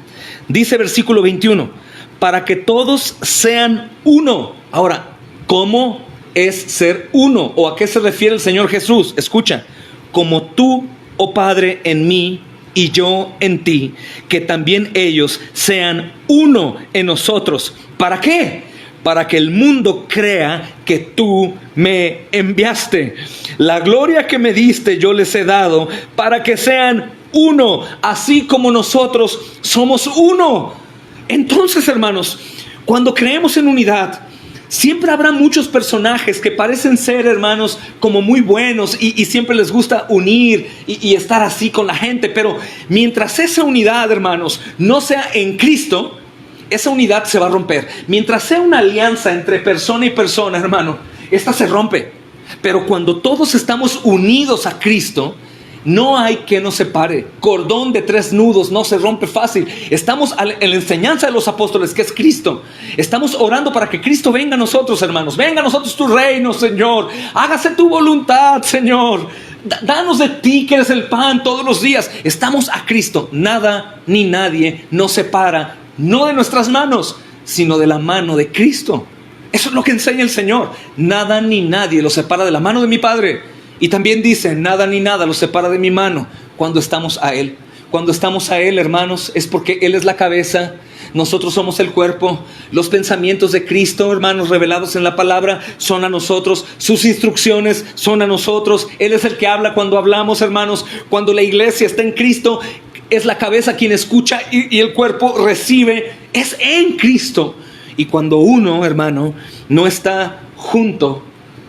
Dice versículo 21, para que todos sean uno. Ahora, ¿cómo es ser uno? ¿O a qué se refiere el Señor Jesús? Escucha, como tú, oh Padre, en mí y yo en ti, que también ellos sean uno en nosotros. ¿Para qué? Para que el mundo crea que tú me enviaste. La gloria que me diste yo les he dado, para que sean uno, así como nosotros somos uno. Entonces, hermanos, cuando creemos en unidad, siempre habrá muchos personajes que parecen ser, hermanos, como muy buenos y siempre les gusta unir y estar así con la gente. Pero mientras esa unidad, hermanos, no sea en Cristo, esa unidad se va a romper. Mientras sea una alianza entre persona y persona, hermano, esta se rompe. Pero cuando todos estamos unidos a Cristo, no hay que nos separe. Cordón de 3 nudos no se rompe fácil. Estamos en la enseñanza de los apóstoles, que es Cristo. Estamos orando para que Cristo venga a nosotros, hermanos. Venga a nosotros tu reino, Señor. Hágase tu voluntad, Señor. Danos de ti, que eres el pan todos los días. Estamos a Cristo. Nada ni nadie nos separa, no de nuestras manos, sino de la mano de Cristo. Eso es lo que enseña el Señor. Nada ni nadie los separa de la mano de mi Padre. Y también dice, nada ni nada los separa de mi mano cuando estamos a Él. Cuando estamos a Él, hermanos, es porque Él es la cabeza, nosotros somos el cuerpo. Los pensamientos de Cristo, hermanos, revelados en la palabra, son a nosotros. Sus instrucciones son a nosotros. Él es el que habla cuando hablamos, hermanos. Cuando la iglesia está en Cristo, es la cabeza quien escucha y el cuerpo recibe. Es en Cristo. Y cuando uno, hermano, no está junto,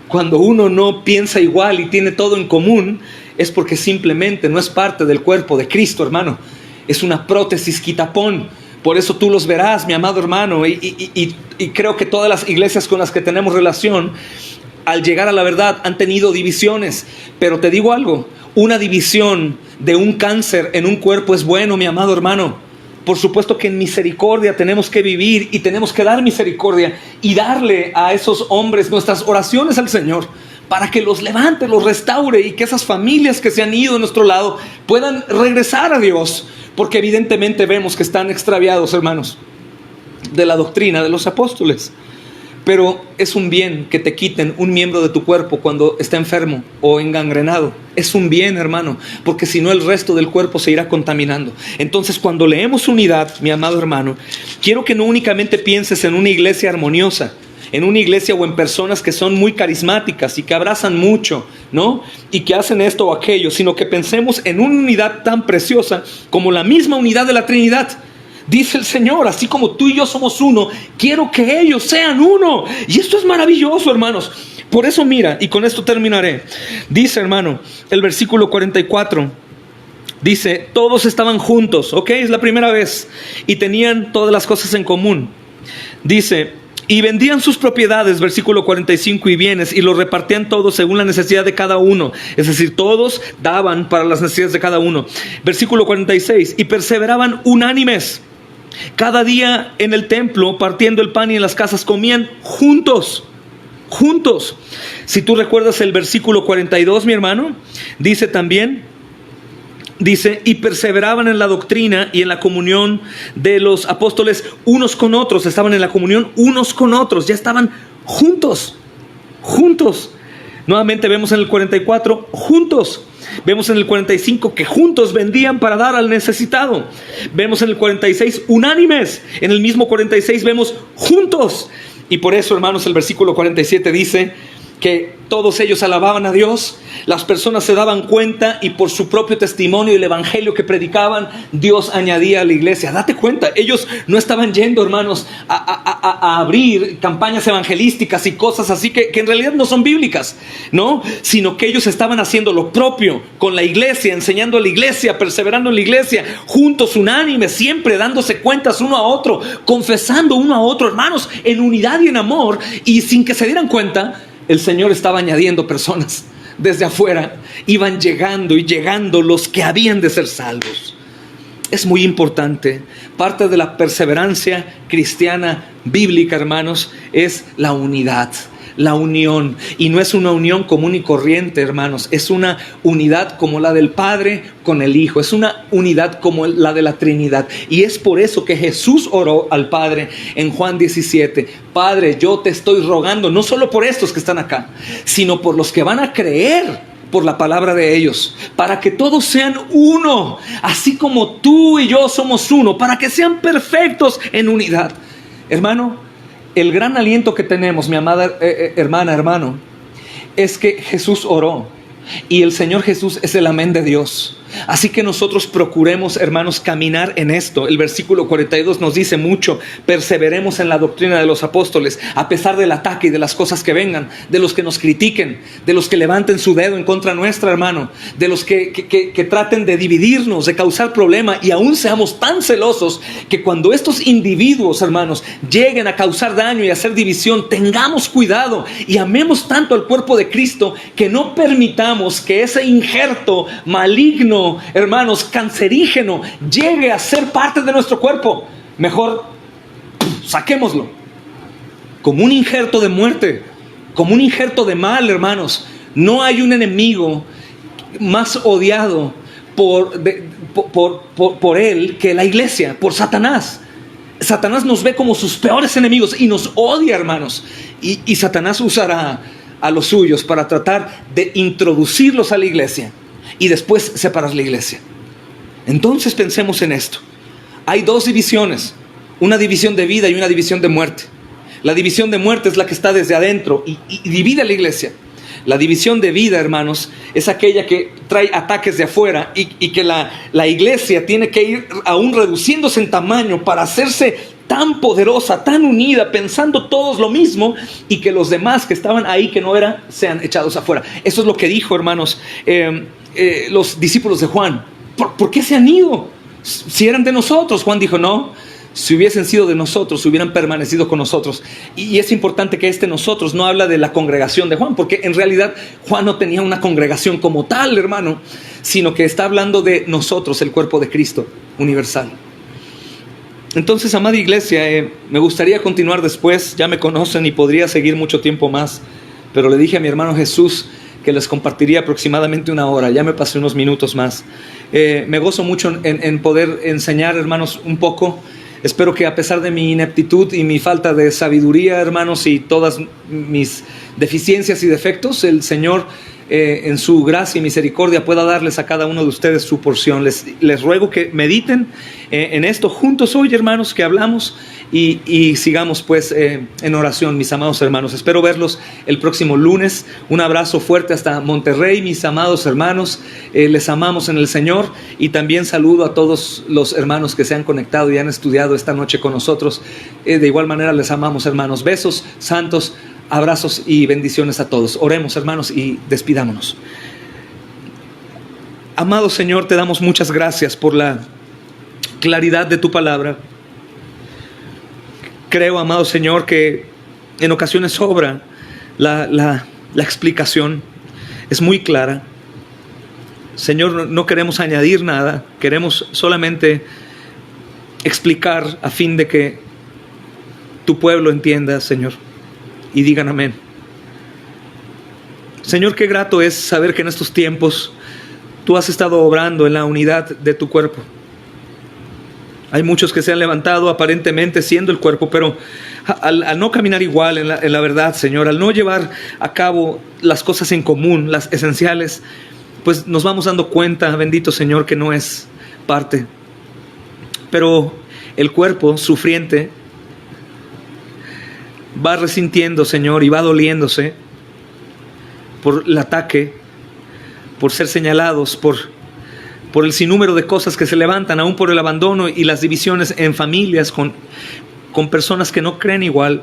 cuando uno no piensa igual y tiene todo en común, es porque simplemente no es parte del cuerpo de Cristo, hermano. Es una prótesis quitapón. Por eso tú los verás, mi amado hermano, y creo que todas las iglesias con las que tenemos relación, al llegar a la verdad, han tenido divisiones. Pero te digo algo, una división de un cáncer en un cuerpo es bueno, mi amado hermano. Por supuesto que en misericordia tenemos que vivir y tenemos que dar misericordia y darle a esos hombres nuestras oraciones al Señor para que los levante, los restaure y que esas familias que se han ido a nuestro lado puedan regresar a Dios, porque evidentemente vemos que están extraviados, hermanos, de la doctrina de los apóstoles. Pero es un bien que te quiten un miembro de tu cuerpo cuando está enfermo o engangrenado. Es un bien, hermano, porque si no el resto del cuerpo se irá contaminando. Entonces, cuando leemos unidad, mi amado hermano, quiero que no únicamente pienses en una iglesia armoniosa, en una iglesia o en personas que son muy carismáticas y que abrazan mucho, ¿no? Y que hacen esto o aquello, sino que pensemos en una unidad tan preciosa como la misma unidad de la Trinidad. Dice el Señor, así como tú y yo somos uno, quiero que ellos sean uno. Y esto es maravilloso, hermanos. Por eso mira, y con esto terminaré. Dice, hermano, el versículo 44. Dice, todos estaban juntos, ¿ok? Es la primera vez. Y tenían todas las cosas en común. Dice, y vendían sus propiedades, versículo 45, y bienes, y los repartían todos según la necesidad de cada uno. Es decir, todos daban para las necesidades de cada uno. Versículo 46, y perseveraban unánimes cada día en el templo, partiendo el pan, y en las casas comían juntos. juntos. Si tú recuerdas el versículo 42, mi hermano, dice también, y perseveraban en la doctrina y en la comunión de los apóstoles unos con otros. Estaban en la comunión unos con otros, ya estaban juntos. Nuevamente vemos en el 44, juntos. Vemos en el 45 que juntos vendían para dar al necesitado. Vemos en el 46 unánimes. En el mismo 46 vemos juntos. Y por eso, hermanos, el versículo 47 dice que todos ellos alababan a Dios, las personas se daban cuenta y por su propio testimonio y el evangelio que predicaban, Dios añadía a la iglesia. Date cuenta, ellos no estaban yendo, hermanos, a abrir campañas evangelísticas y cosas así que en realidad no son bíblicas, ¿no? Sino que ellos estaban haciendo lo propio con la iglesia, enseñando a la iglesia, perseverando en la iglesia, juntos, unánimes, siempre dándose cuentas uno a otro, confesando uno a otro, hermanos, en unidad y en amor, y sin que se dieran cuenta, el Señor estaba añadiendo personas desde afuera. Iban llegando y llegando los que habían de ser salvos. Es muy importante. Parte de la perseverancia cristiana bíblica, hermanos, es la unidad, la unión. Y no es una unión común y corriente, hermanos. Es una unidad como la del Padre con el Hijo. Es una unidad como la de la Trinidad. Y es por eso que Jesús oró al Padre en Juan 17. Padre, yo te estoy rogando, no solo por estos que están acá, sino por los que van a creer por la palabra de ellos, para que todos sean uno, así como tú y yo somos uno, para que sean perfectos en unidad. Hermano, el gran aliento que tenemos, mi amada hermano, es que Jesús oró y el Señor Jesús es el amén de Dios. Así que nosotros procuremos, hermanos, caminar en esto. El versículo 42 nos dice mucho: perseveremos en la doctrina de los apóstoles, a pesar del ataque y de las cosas que vengan, de los que nos critiquen, de los que levanten su dedo en contra nuestra, hermano, de los que traten de dividirnos, de causar problema, y aún seamos tan celosos que cuando estos individuos, hermanos, lleguen a causar daño y a hacer división, tengamos cuidado y amemos tanto al cuerpo de Cristo que no permitamos que ese injerto maligno, hermanos, cancerígeno, llegue a ser parte de nuestro cuerpo. Mejor saquémoslo como un injerto de muerte, como un injerto de mal, hermanos. No hay un enemigo más odiado por él que la iglesia, por Satanás. Satanás nos ve como sus peores enemigos y nos odia, hermanos. Y Satanás usará a los suyos para tratar de introducirlos a la iglesia y después separar la iglesia. Entonces pensemos en esto. Hay dos divisiones, una división de vida y una división de muerte. La división de muerte es la que está desde adentro y divide a la iglesia. La división de vida, hermanos, es aquella que trae ataques de afuera y que la iglesia tiene que ir aún reduciéndose en tamaño para hacerse tan poderosa, tan unida, pensando todos lo mismo, y que los demás que estaban ahí, que no eran, sean echados afuera. Eso es lo que dijo, hermanos, los discípulos de Juan. ¿Por qué se han ido? Si eran de nosotros. Juan dijo, no, si hubiesen sido de nosotros, hubieran permanecido con nosotros. Y es importante que nosotros no habla de la congregación de Juan, porque en realidad Juan no tenía una congregación como tal, hermano, sino que está hablando de nosotros, el cuerpo de Cristo universal. Entonces, amada iglesia, me gustaría continuar después. Ya me conocen y podría seguir mucho tiempo más, pero le dije a mi hermano Jesús que les compartiría aproximadamente 1 hora. Ya me pasé unos minutos más. Me gozo mucho en poder enseñar, hermanos, un poco. Espero que a pesar de mi ineptitud y mi falta de sabiduría, hermanos, y todas mis deficiencias y defectos, el Señor en su gracia y misericordia pueda darles a cada uno de ustedes su porción. Les ruego que mediten en esto juntos hoy, hermanos, que hablamos, y sigamos pues en oración, mis amados hermanos. Espero verlos el próximo lunes. Un abrazo fuerte hasta Monterrey, mis amados hermanos. Les amamos en el Señor, y también saludo a todos los hermanos que se han conectado y han estudiado esta noche con nosotros. De igual manera les amamos, hermanos. Besos santos, abrazos y bendiciones a todos. Oremos, hermanos, y despidámonos. Amado Señor, te damos muchas gracias por la claridad de tu palabra. Creo, amado Señor, que en ocasiones sobra la explicación. Es muy clara. Señor, no queremos añadir nada. Queremos solamente explicar a fin de que tu pueblo entienda, Señor, y digan amén. Señor, qué grato es saber que en estos tiempos tú has estado obrando en la unidad de tu cuerpo. Hay muchos que se han levantado aparentemente siendo el cuerpo, pero al no caminar igual en la verdad, Señor, al no llevar a cabo las cosas en común, las esenciales, pues nos vamos dando cuenta, bendito Señor, que no es parte. Pero el cuerpo sufriente va resintiendo, Señor, y va doliéndose por el ataque, por ser señalados, por el sinnúmero de cosas que se levantan, aún por el abandono y las divisiones en familias con personas que no creen igual.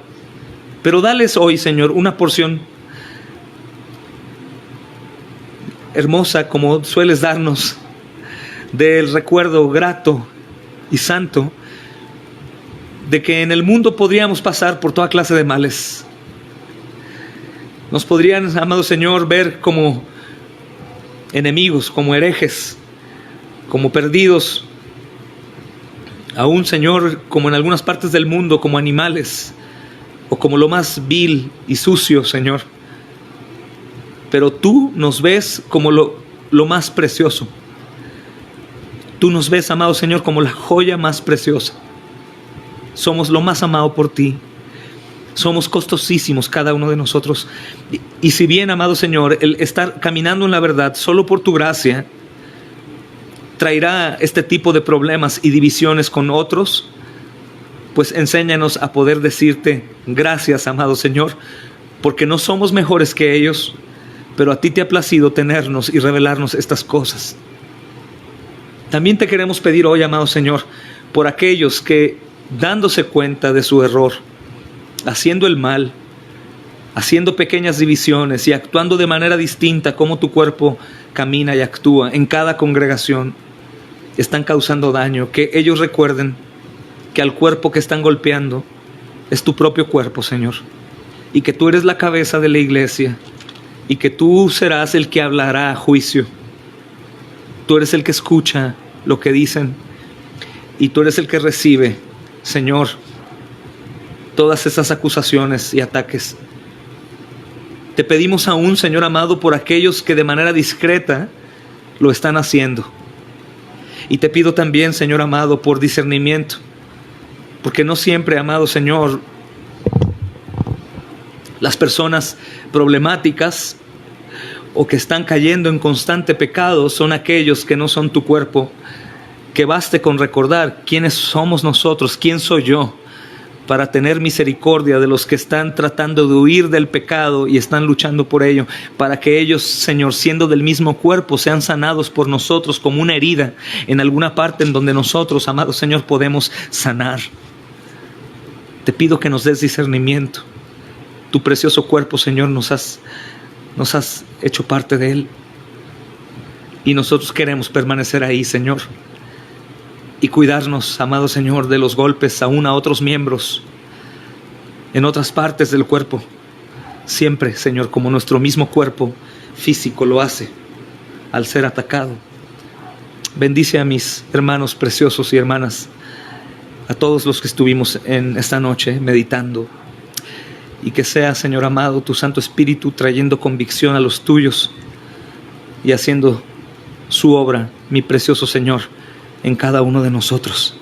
Pero dales hoy, Señor, una porción hermosa, como sueles darnos, del recuerdo grato y santo de que en el mundo podríamos pasar por toda clase de males. Nos podrían, amado Señor, ver como enemigos, como herejes, como perdidos, aún, Señor, como en algunas partes del mundo, como animales, o como lo más vil y sucio, Señor. Pero tú nos ves como lo más precioso. Tú nos ves, amado Señor, como la joya más preciosa. Somos lo más amado por ti. Somos costosísimos cada uno de nosotros. Y si bien, amado Señor, el estar caminando en la verdad solo por tu gracia traerá este tipo de problemas y divisiones con otros, pues enséñanos a poder decirte gracias, amado Señor, porque no somos mejores que ellos, pero a ti te ha placido tenernos y revelarnos estas cosas. También te queremos pedir hoy, amado Señor, por aquellos que, dándose cuenta de su error, haciendo el mal, haciendo pequeñas divisiones y actuando de manera distinta como tu cuerpo camina y actúa en cada congregación, están causando daño, que ellos recuerden que al cuerpo que están golpeando es tu propio cuerpo, Señor, y que tú eres la cabeza de la iglesia y que tú serás el que hablará a juicio. Tú eres el que escucha lo que dicen y tú eres el que recibe, Señor, todas esas acusaciones y ataques. Te pedimos aún, Señor amado, por aquellos que de manera discreta lo están haciendo. Y te pido también, Señor amado, por discernimiento, porque no siempre, amado Señor, las personas problemáticas o que están cayendo en constante pecado son aquellos que no son tu cuerpo. Que baste con recordar quiénes somos nosotros, quién soy yo, para tener misericordia de los que están tratando de huir del pecado y están luchando por ello, para que ellos, Señor, siendo del mismo cuerpo, sean sanados por nosotros como una herida en alguna parte en donde nosotros, amado Señor, podemos sanar. Te pido que nos des discernimiento. Tu precioso cuerpo, Señor, nos has hecho parte de él y nosotros queremos permanecer ahí, Señor, y cuidarnos, amado Señor, de los golpes aún a otros miembros en otras partes del cuerpo, siempre, Señor, como nuestro mismo cuerpo físico lo hace al ser atacado. Bendice a mis hermanos preciosos y hermanas, a todos los que estuvimos en esta noche meditando, y que sea, Señor amado, tu Santo Espíritu trayendo convicción a los tuyos y haciendo su obra, mi precioso Señor, en cada uno de nosotros.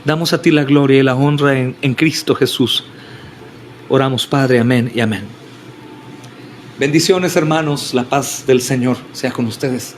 Damos a ti la gloria y la honra en Cristo Jesús. Oramos, Padre, amén y amén. Bendiciones, hermanos, la paz del Señor sea con ustedes.